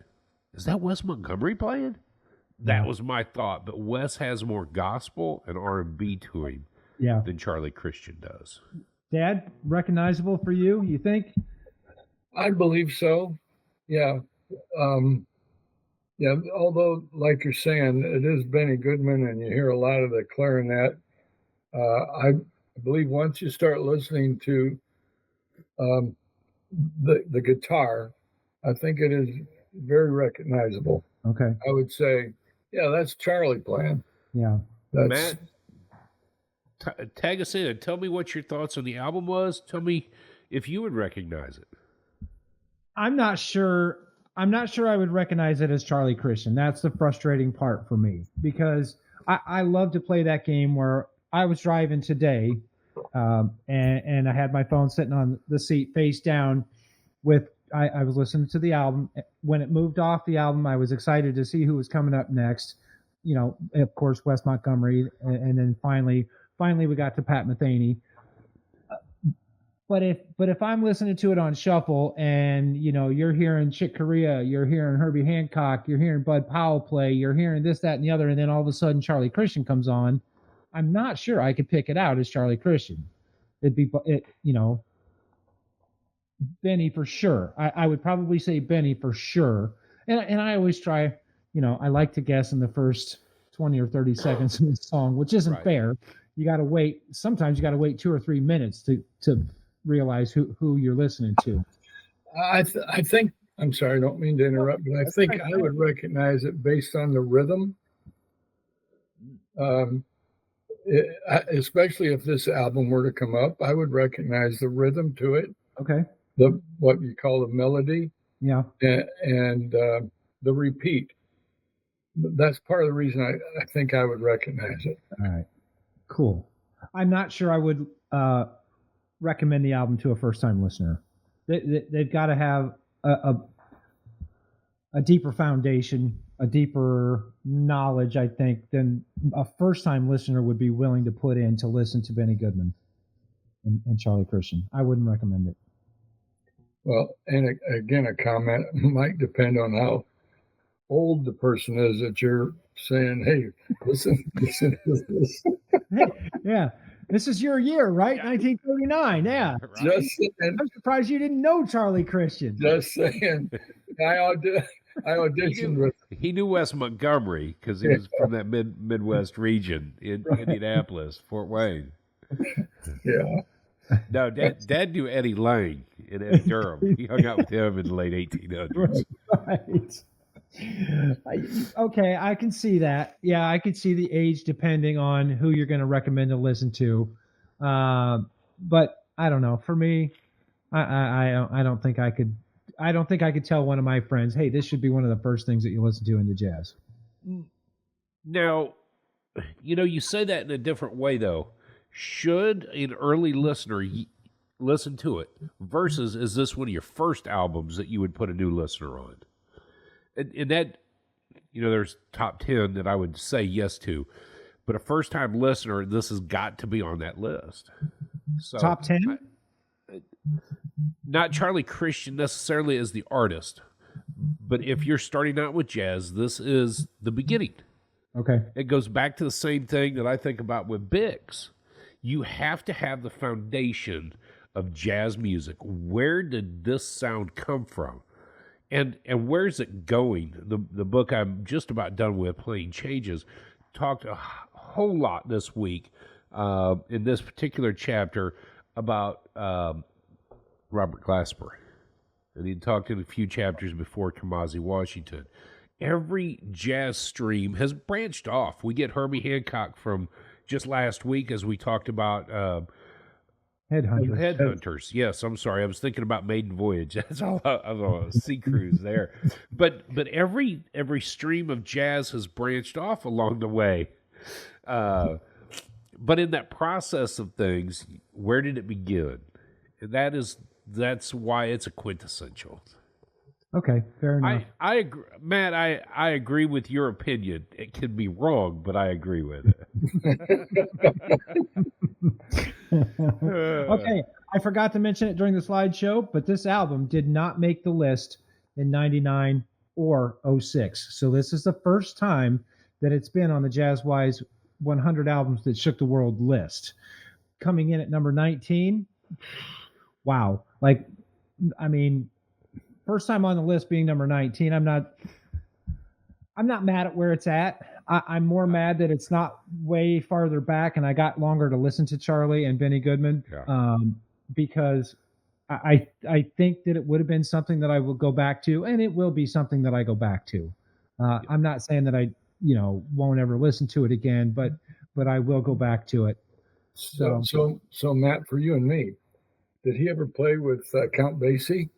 is that Wes Montgomery playing? That was my thought, but Wes has more gospel and R&B to him than Charlie Christian does. Dad, recognizable for you, you think? I believe so. Yeah. Yeah, although, like you're saying, it is Benny Goodman and you hear a lot of the clarinet. I believe once you start listening to the guitar, I think it is very recognizable. Okay. I would say, yeah, that's Charlie playing. Yeah. That's, Matt, tag us in and tell me what your thoughts on the album was. Tell me if you would recognize it. I'm not sure I would recognize it as Charlie Christian. That's the frustrating part for me, because I love to play that game where I was driving today, and I had my phone sitting on the seat face down with I was listening to the album. When it moved off the album, I was excited to see who was coming up next. You know, of course, Wes Montgomery, and then finally we got to Pat Metheny. But if I'm listening to it on shuffle, and you know, you're hearing Chick Corea, you're hearing Herbie Hancock, you're hearing Bud Powell play, you're hearing this, that, and the other, and then all of a sudden Charlie Christian comes on, I'm not sure I could pick it out as Charlie Christian. Benny for sure. I would probably say Benny for sure. And I always try, I like to guess in the first 20 or 30 seconds of the song, which isn't fair. You got to wait. Sometimes you got to wait 2 or 3 minutes to realize who you're listening to. I think, I'm sorry, I don't mean to interrupt, but I think I would recognize it based on the rhythm. Especially if this album were to come up, I would recognize the rhythm to it. Okay. What you call the melody. Yeah. And the repeat. That's part of the reason I think I would recognize it. All right. Cool. I'm not sure I would recommend the album to a first-time listener. They've got to have a deeper foundation, a deeper knowledge, I think, than a first-time listener would be willing to put in to listen to Benny Goodman and Charlie Christian. I wouldn't recommend it. Well, and again, a comment might depend on how old the person is that you're saying, hey, listen to this. Yeah. This is your year, right? Yeah. 1939. Yeah. Right. Just saying. I'm surprised you didn't know Charlie Christian. Just saying. I auditioned with. He knew Wes Montgomery because he was from that Midwest region in Indianapolis, Fort Wayne. Yeah. No, Dad knew Eddie Lang in Eddie Durham. He hung out with him in the late 1800s. Right. Okay, I can see that. Yeah, I could see the age depending on who you're going to recommend to listen to. But I don't know. For me, I don't think I could. I don't think I could tell one of my friends, "Hey, this should be one of the first things that you listen to in the jazz." Now, you say that in a different way, though. Should an early listener listen to it versus is this one of your first albums that you would put a new listener on? And that, there's top 10 that I would say yes to. But a first-time listener, this has got to be on that list. So, Top 10? Not Charlie Christian necessarily as the artist, but if you're starting out with jazz, this is the beginning. Okay. It goes back to the same thing that I think about with Biggs. You have to have the foundation of jazz music. Where did this sound come from? And where's it going? The book I'm just about done with, Playing Changes, talked a whole lot this week in this particular chapter about Robert Glasper. And he talked in a few chapters before Kamasi Washington. Every jazz stream has branched off. We get Herbie Hancock from just last week as we talked about Headhunters. Yes, I'm sorry. I was thinking about Maiden Voyage. That's all I was a sea cruise there. But every stream of jazz has branched off along the way. But in that process of things, where did it begin? And that's why it's a quintessential. Okay, fair enough. I agree, Matt. I agree with your opinion. It can be wrong, but I agree with it. Okay, I forgot to mention it during the slideshow, but this album did not make the list in '99 or '06. So this is the first time that it's been on the Jazzwise 100 albums that shook the world list. Coming in at number 19. Wow. First time on the list being number 19. I'm not mad at where it's at. I'm more mad that it's not way farther back and I got longer to listen to Charlie and Benny Goodman. Yeah. Because I think that it would have been something that I will go back to, and it will be something that I go back to. I'm not saying that I won't ever listen to it again, but I will go back to it. So Matt, for you and me, did he ever play with Count Basie?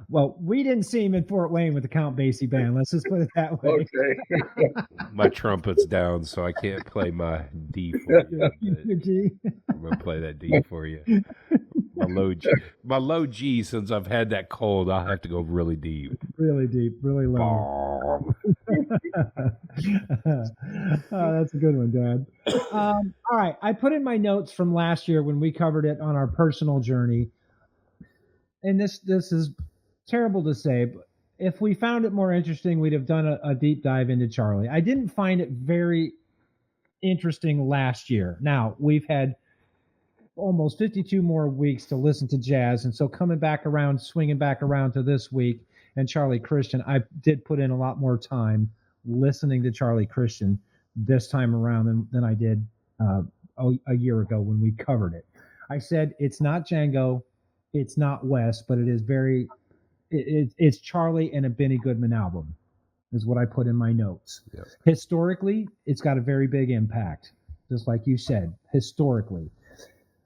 Well, we didn't see him in Fort Wayne with the Count Basie band. Let's just put it that way. Okay. My trumpet's down, so I can't play my D for you. I'm going to play that D for you. My low G, since I've had that cold, I'll have to go really deep. Really deep, really low. Oh, that's a good one, Dad. All right, I put in my notes from last year when we covered it on our personal journey. And this is terrible to say, but if we found it more interesting, we'd have done a deep dive into Charlie. I didn't find it very interesting last year. Now, we've had almost 52 more weeks to listen to jazz, and so swinging back around to this week and Charlie Christian, I did put in a lot more time listening to Charlie Christian this time around than I did a year ago when we covered it. I said it's not Django. It's not Wes, but it is it's Charlie and a Benny Goodman album is what I put in my notes. Yep. Historically, it's got a very big impact, just like you said, historically.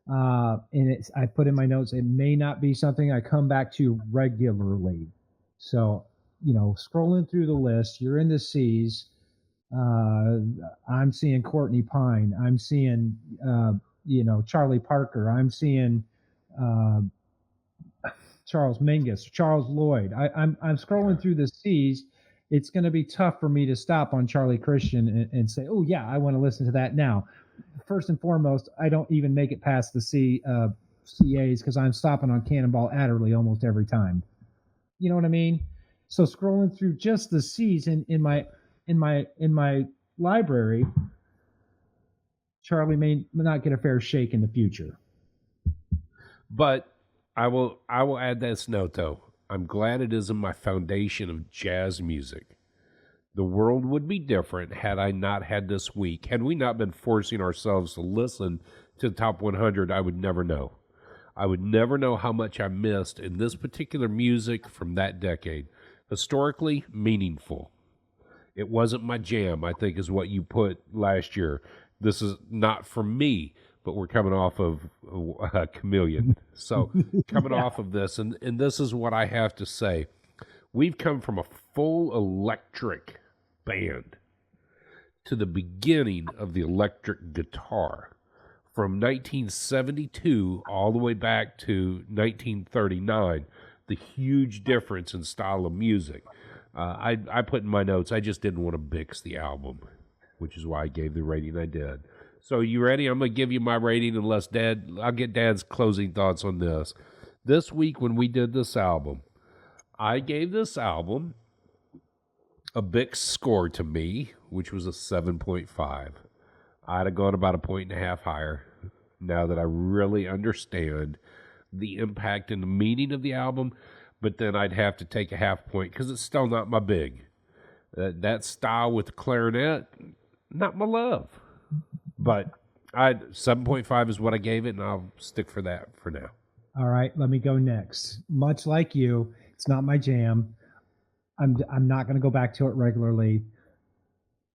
And I put in my notes, it may not be something I come back to regularly. So, scrolling through the list, you're in the C's. I'm seeing Courtney Pine. I'm seeing, Charlie Parker. I'm seeing, Charles Mingus, Charles Lloyd. I'm scrolling through the C's. It's going to be tough for me to stop on Charlie Christian and say, oh yeah, I want to listen to that now. First and foremost, I don't even make it past the CAs because I'm stopping on Cannonball Adderley almost every time. You know what I mean? So scrolling through just the C's in my library, Charlie may not get a fair shake in the future. But I will add this note though. I'm glad it isn't my foundation of jazz music. The world would be different had I not had this week. Had we not been forcing ourselves to listen to the top 100, I would never know. I would never know how much I missed in this particular music from that decade. Historically meaningful. It wasn't my jam, I think is what you put last year. This is not for me, but we're coming off of Chameleon. So coming off of this, and this is what I have to say. We've come from a full electric band to the beginning of the electric guitar. From 1972 all the way back to 1939, the huge difference in style of music. I put in my notes, I just didn't want to mix the album, which is why I gave the rating I did. So you ready? I'm going to give you my rating unless I'll get Dad's closing thoughts on this. This week when we did this album, I gave this album a Bix score to me, which was a 7.5. I'd have gone about a point and a half higher now that I really understand the impact and the meaning of the album, but then I'd have to take a half point because it's still not my big. That style with the clarinet, not my love. But 7.5 is what I gave it, and I'll stick for that for now. All right, let me go next. Much like you, it's not my jam. I'm not going to go back to it regularly.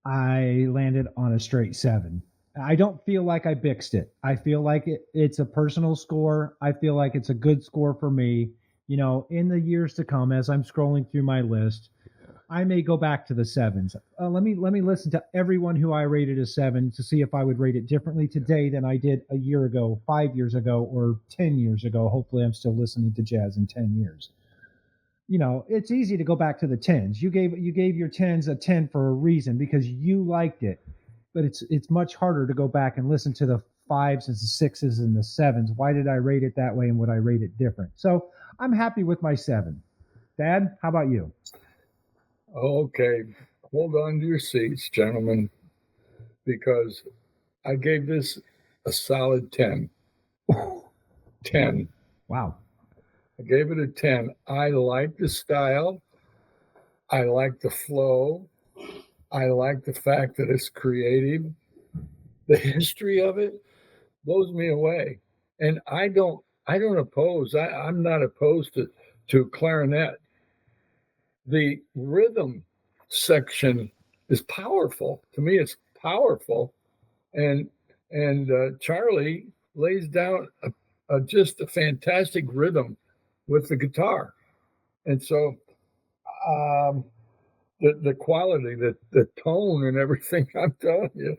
I landed on a straight 7. I don't feel like I bixed it. I feel like it's a personal score. I feel like it's a good score for me. You know, in the years to come, as I'm scrolling through my list, I may go back to the 7s. Let me listen to everyone who I rated a 7 to see if I would rate it differently today than I did a year ago, 5 years ago, or 10 years ago. Hopefully I'm still listening to jazz in 10 years. You know, it's easy to go back to the 10s. You gave your 10s a 10 for a reason because you liked it. But it's much harder to go back and listen to the 5s and the 6s and the 7s. Why did I rate it that way and would I rate it different? So I'm happy with my 7. Dad, how about you? Okay, hold on to your seats, gentlemen, because I gave this a solid 10. 10. Wow. I gave it a 10. I like the style. I like the flow. I like the fact that it's creative. The history of it blows me away. And I don't oppose. I'm not opposed to clarinet. The rhythm section is powerful. To me, it's powerful. And Charlie lays down just a fantastic rhythm with the guitar. And so the quality, the tone and everything, I'm telling you,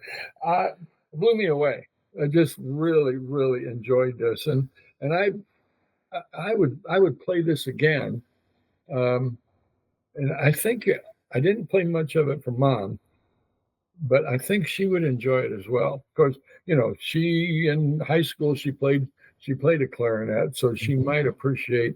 blew me away. I just really, really enjoyed this. And I would play this again. And I think I didn't play much of it for Mom, but I think she would enjoy it as well. Because, you know, she in high school, she played a clarinet, so she might appreciate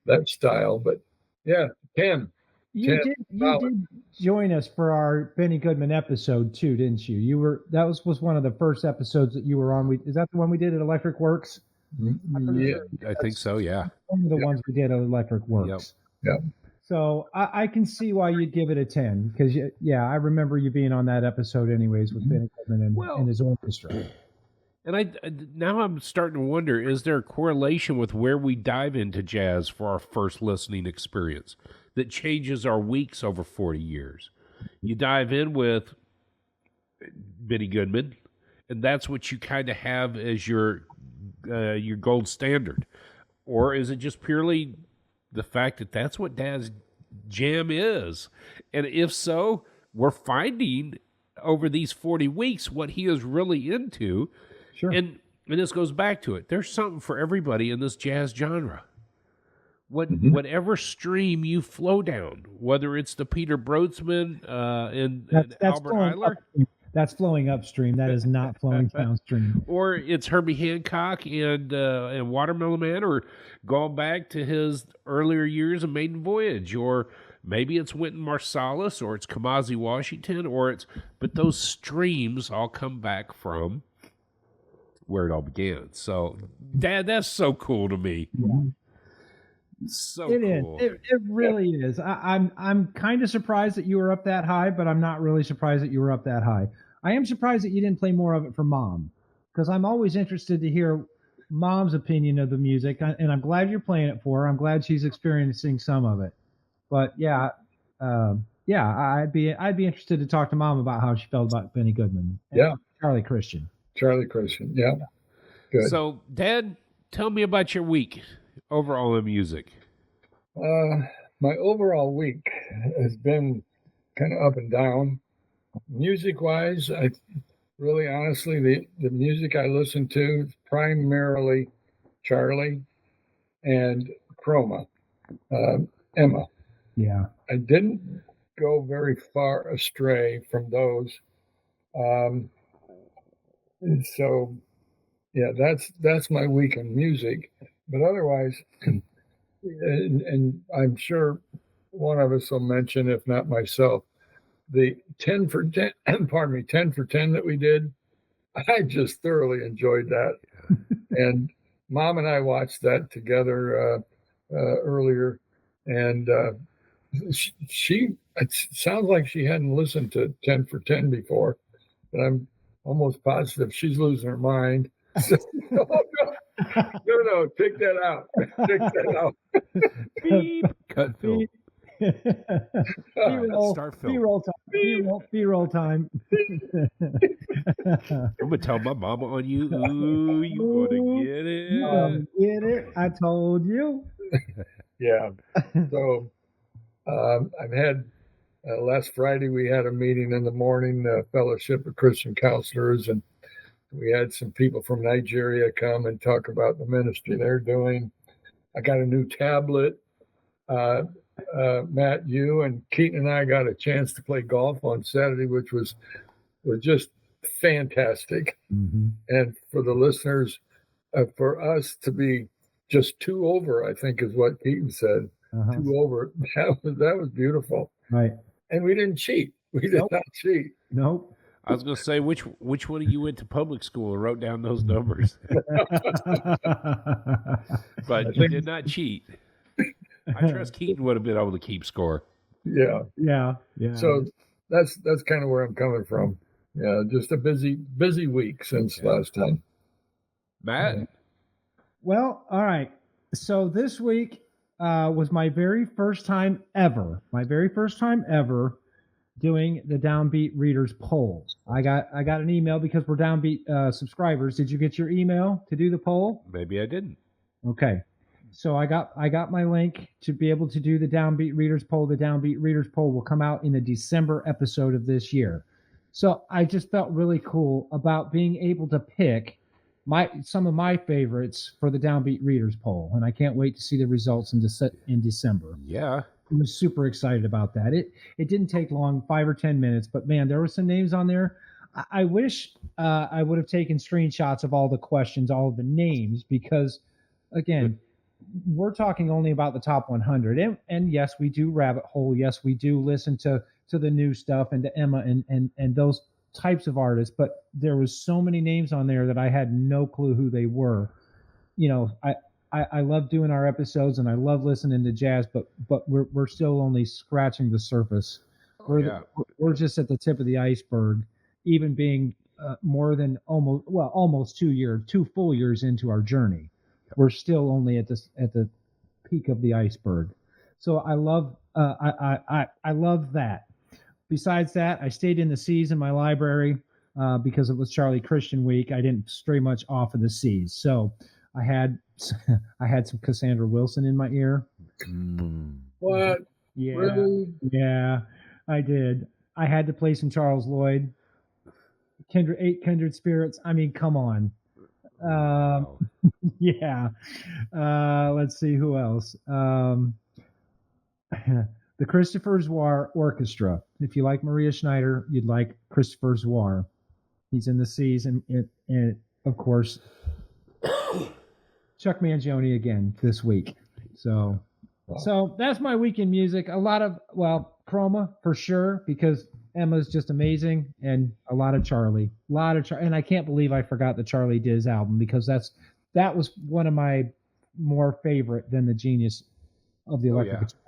that style. But yeah, 10. You did join us for our Benny Goodman episode too, didn't you? That was one of the first episodes that you were on. Is that the one we did at Electric Works? Yeah, I think so. Yeah, one of the ones we did at Electric Works. Yep. So I can see why you'd give it a 10 because I remember you being on that episode anyways with Benny Goodman and his orchestra. And now I'm starting to wonder, is there a correlation with where we dive into jazz for our first listening experience that changes our weeks over 40 years? You dive in with Benny Goodman, and that's what you kind of have as your gold standard. Or is it just purely the fact that that's what Dad's jam is? And if so, we're finding over these 40 weeks what he is really into. Sure. And this goes back to it. There's something for everybody in this jazz genre. Whatever stream you flow down, whether it's the Peter Broadsman and Albert Eiler. That's flowing upstream. That is not flowing downstream. Or it's Herbie Hancock and Watermelon Man, or going back to his earlier years of Maiden Voyage, or maybe it's Wynton Marsalis, or it's Kamasi Washington, but those streams all come back from where it all began. So, Dad, that's so cool to me. Mhm. So It is. cool. It really is. I'm kind of surprised that you were up that high, but I'm not really surprised that you were up that high. I am surprised that you didn't play more of it for Mom, because I'm always interested to hear Mom's opinion of the music, and I'm glad you're playing it for her. I'm glad she's experiencing some of it. But yeah, I'd be interested to talk to Mom about how she felt about Benny Goodman. And Yeah. Charlie Christian. Charlie Christian. Yeah. Good. So, Dad, tell me about your week overall in music. My overall week has been kind of up and down. Music wise, I really honestly, the music I listen to is primarily Charlie and Chroma, Emma. Yeah. I didn't go very far astray from those. And so, yeah, that's my week in music. But otherwise, and I'm sure one of us will mention, if not myself, the 10 for 10, pardon me, 10 for 10 that we did. I just thoroughly enjoyed that. And Mom and I watched that together earlier. And it sounds like she hadn't listened to 10 for 10 before, but I'm almost positive she's losing her mind. So, no, take that out. Take that out. Beep. Cut film. B-roll, Start film. B-roll time. B-roll time. I'm gonna tell my mama on you. Ooh, you gonna get it? Get it? I told you. Yeah. So I've had last Friday we had a meeting in the morning, Fellowship of Christian Counselors, and we had some people from Nigeria come and talk about the ministry they're doing. I got a new tablet. Matt, you and Keaton and I got a chance to play golf on Saturday, which was just fantastic. Mm-hmm. And for the listeners, for us to be just 2 over, I think is what Keaton said. 2 over. That was beautiful. Right. And we didn't cheat. We did not cheat. Nope. I was gonna say which one of you went to public school and wrote down those numbers, but you did not cheat. I trust Keaton would have been able to keep score. Yeah. Yeah. So that's kind of where I'm coming from. Yeah, just a busy week since last time. Matt? Well, all right. So this week was my very first time ever doing the Downbeat Readers poll. I got an email because we're Downbeat subscribers. Did you get your email to do the poll? Maybe I didn't. Okay. So I got my link to be able to do the Downbeat Readers poll. The Downbeat Readers poll will come out in the December episode of this year. So I just felt really cool about being able to pick some of my favorites for the Downbeat Readers poll, and I can't wait to see the results in December. Yeah. I was super excited about that. It didn't take long, 5 or 10 minutes, but man, there were some names on there. I wish I would have taken screenshots of all the questions, all of the names, because again, we're talking only about the top 100. And yes, we do rabbit hole. Yes, we do listen to the new stuff and to Emma and those types of artists, but there was so many names on there that I had no clue who they were. You know, I love doing our episodes and I love listening to jazz, but we're still only scratching the surface. We're just at the tip of the iceberg, even being more than almost 2 full years into our journey. We're still only at the peak of the iceberg. So I love I love that. Besides that, I stayed in the C's in my library because it was Charlie Christian week. I didn't stray much off of the C's. So I had some Cassandra Wilson in my ear. What? Yeah. Really? Yeah, I did. I had to play some Charles Lloyd. Kindred Spirits. I mean, come on. Wow. Yeah. Let's see who else. The Christopher Zwar Orchestra. If you like Maria Schneider, you'd like Christopher Zwar. He's in the C's, and of course, Chuck Mangione again this week. So that's my week in music. A lot of Chroma for sure, because Emma's just amazing, and a lot of Charlie. And I can't believe I forgot the Charlie Diz album, because that was one of my more favorite than the Genius of the Electric Guitar.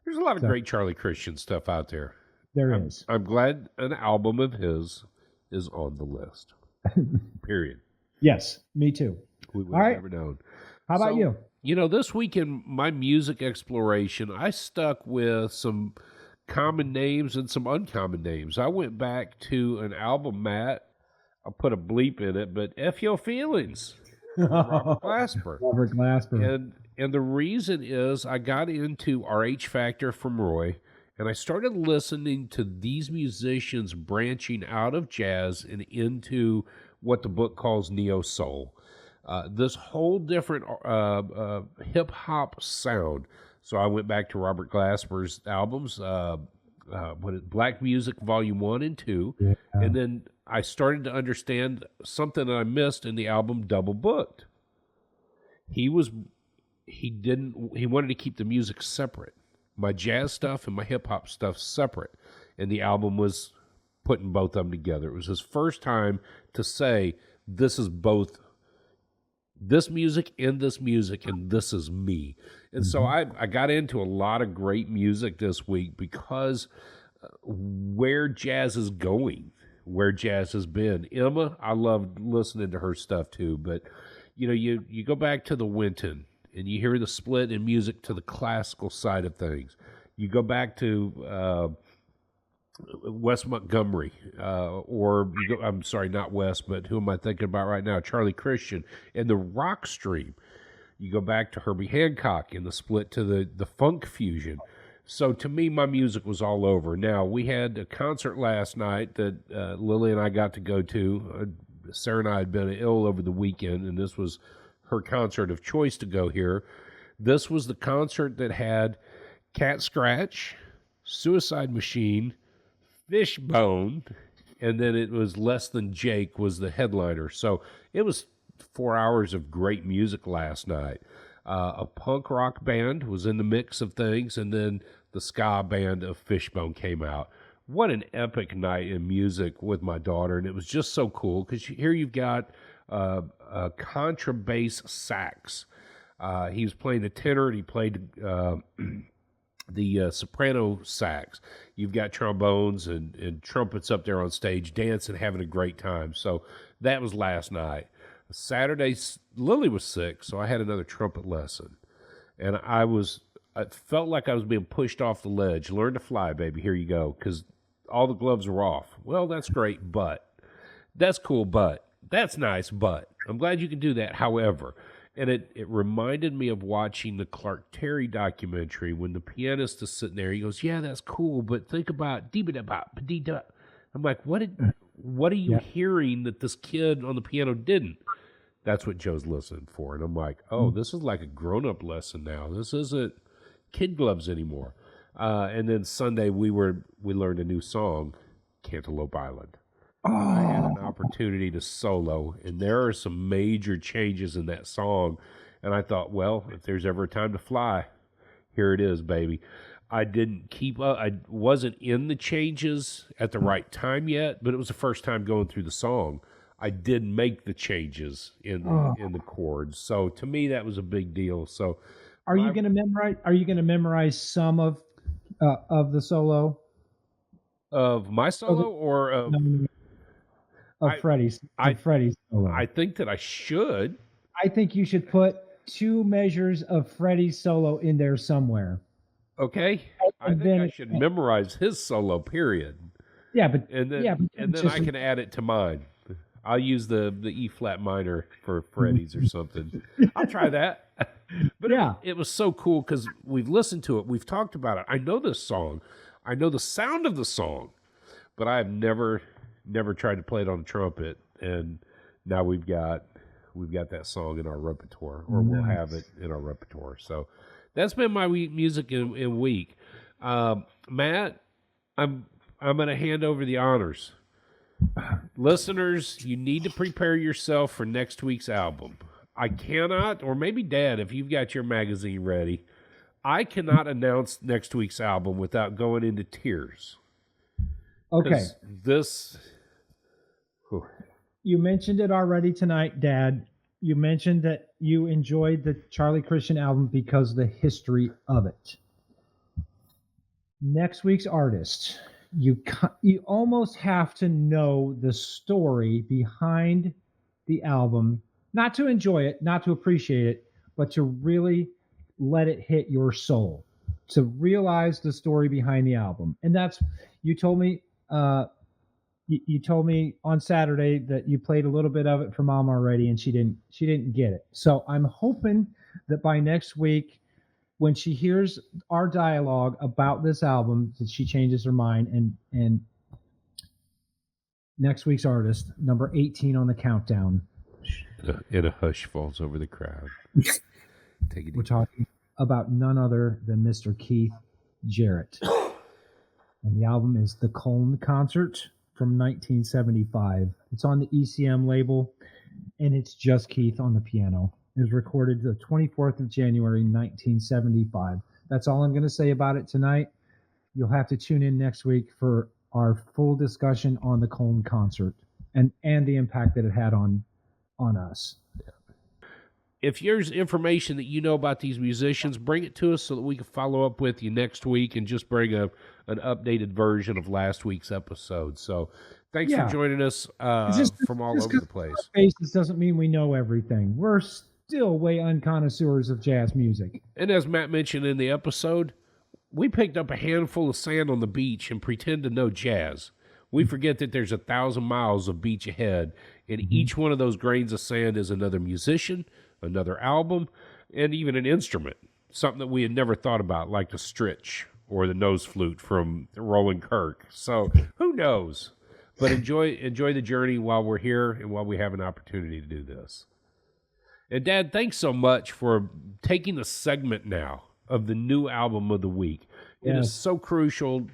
There's a lot of great Charlie Christian stuff out there. There is. I'm glad an album of his is on the list. Period. Yes, me too. We would All have right. never known. How about you? You know, this week in my music exploration, I stuck with some common names and some uncommon names. I went back to an album, Matt. I'll put a bleep in it, but F Your Feelings. Robert Glasper. Robert Glasper. And the reason is I got into RH Factor from Roy, and I started listening to these musicians branching out of jazz and into what the book calls neo-soul. This whole different hip-hop sound. So I went back to Robert Glasper's albums, Black Music Volume 1 and 2, and then I started to understand something that I missed in the album Double Booked. He wanted to keep the music separate. My jazz stuff and my hip-hop stuff separate. And the album was putting both of them together. It was his first time to say, this is both this music, and this is me. And so I got into a lot of great music this week because where jazz is going, where jazz has been. Emma, I loved listening to her stuff too, but you know, you go back to the Winton and you hear the split in music to the classical side of things. You go back to Wes Montgomery, I'm sorry, not Wes, but who am I thinking about right now? Charlie Christian and the rock stream. You go back to Herbie Hancock and the split to the funk fusion. So to me, my music was all over. Now, we had a concert last night that Lily and I got to go to. Sarah and I had been ill over the weekend, and this was her concert of choice to go here. This was the concert that had Cat Scratch, Suicide Machine, Fishbone, and then it was Less Than Jake was the headliner. So it was 4 hours of great music last night. A punk rock band was in the mix of things, and then the ska band of Fishbone came out. What an epic night in music with my daughter, and it was just so cool because here you've got a contrabass sax. He was playing the tenor, and he played the soprano sax. You've got trombones and trumpets up there on stage, dancing, having a great time. So that was last night. Saturday, Lily was sick, so I had another trumpet lesson. And I felt like I was being pushed off the ledge. Learn to fly, baby. Here you go. Because all the gloves were off. Well, that's great, but. That's cool, but. That's nice, but. I'm glad you can do that, however. And it reminded me of watching the Clark Terry documentary when the pianist is sitting there. He goes, yeah, that's cool, but think about dee-ba-da-ba-ba-dee-da. I'm like, what are you hearing that this kid on the piano didn't? That's what Joe's listening for. And I'm like, oh, this is like a grown-up lesson now. This isn't kid gloves anymore. And then Sunday we learned a new song, Cantaloupe Island. I had an opportunity to solo, and there are some major changes in that song. And I thought, well, if there's ever a time to fly, here it is, baby. I didn't keep up. I wasn't in the changes at the right time yet, but it was the first time going through the song. I did make the changes in the chords. So to me, that was a big deal. So are you going to memorize some of the solo? Of my solo or of... No. Freddie's solo. I think that I should. I think you should put 2 measures of Freddie's solo in there somewhere. Okay. I think I should memorize his solo, period. Yeah, but then I can add it to mine. I'll use the E flat minor for Freddie's or something. I'll try that. But yeah, it was so cool because we've listened to it, we've talked about it. I know this song, I know the sound of the song, but I have never tried to play it on a trumpet, and now we've got that song in our repertoire, or we'll have it in our repertoire. So that's been my music in week. Matt, I'm going to hand over the honors. Listeners, you need to prepare yourself for next week's album. I cannot, or maybe Dad, if you've got your magazine ready, I cannot announce next week's album without going into tears. Okay. 'Cause this. Whew. You mentioned it already tonight, Dad. You mentioned that you enjoyed the Charlie Christian album because of the history of it. Next week's artist, you almost have to know the story behind the album, not to enjoy it, not to appreciate it, but to really let it hit your soul, to realize the story behind the album. And that's, you told me you told me on Saturday that you played a little bit of it for Mom already, and she didn't get it. So I'm hoping that by next week, when she hears our dialogue about this album, that she changes her mind. And next week's artist, number 18 on the countdown. And a hush falls over the crowd. Take it We're easy. talking about none other than Mr. Keith Jarrett. And the album is The Cologne Concert from 1975. It's on the ECM label, and it's just Keith on the piano. It was recorded the 24th of January, 1975. That's all I'm going to say about it tonight. You'll have to tune in next week for our full discussion on the Cologne Concert and the impact that it had on us. If there's information that you know about these musicians, bring it to us so that we can follow up with you next week and just bring an updated version of last week's episode. So thanks for joining us from all over the place. Basis doesn't mean we know everything. We're still way unconnoisseurs of jazz music. And as Matt mentioned in the episode, we picked up a handful of sand on the beach and pretend to know jazz. We forget that there's 1,000 miles of beach ahead, and each one of those grains of sand is another musician, another album, and even an instrument, something that we had never thought about, like the stritch or the nose flute from Roland Kirk. So who knows? But enjoy the journey while we're here and while we have an opportunity to do this. And Dad, thanks so much for taking the segment now of the new album of the week. It is so crucial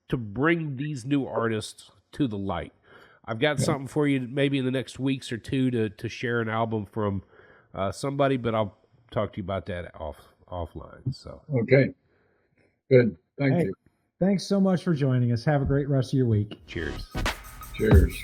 to bring these new artists to the light. I've got something for you maybe in the next weeks or two to share an album from somebody, but I'll talk to you about that offline. So Okay. Good. Thank you. Thanks so much for joining us. Have a great rest of your week. Cheers. Cheers.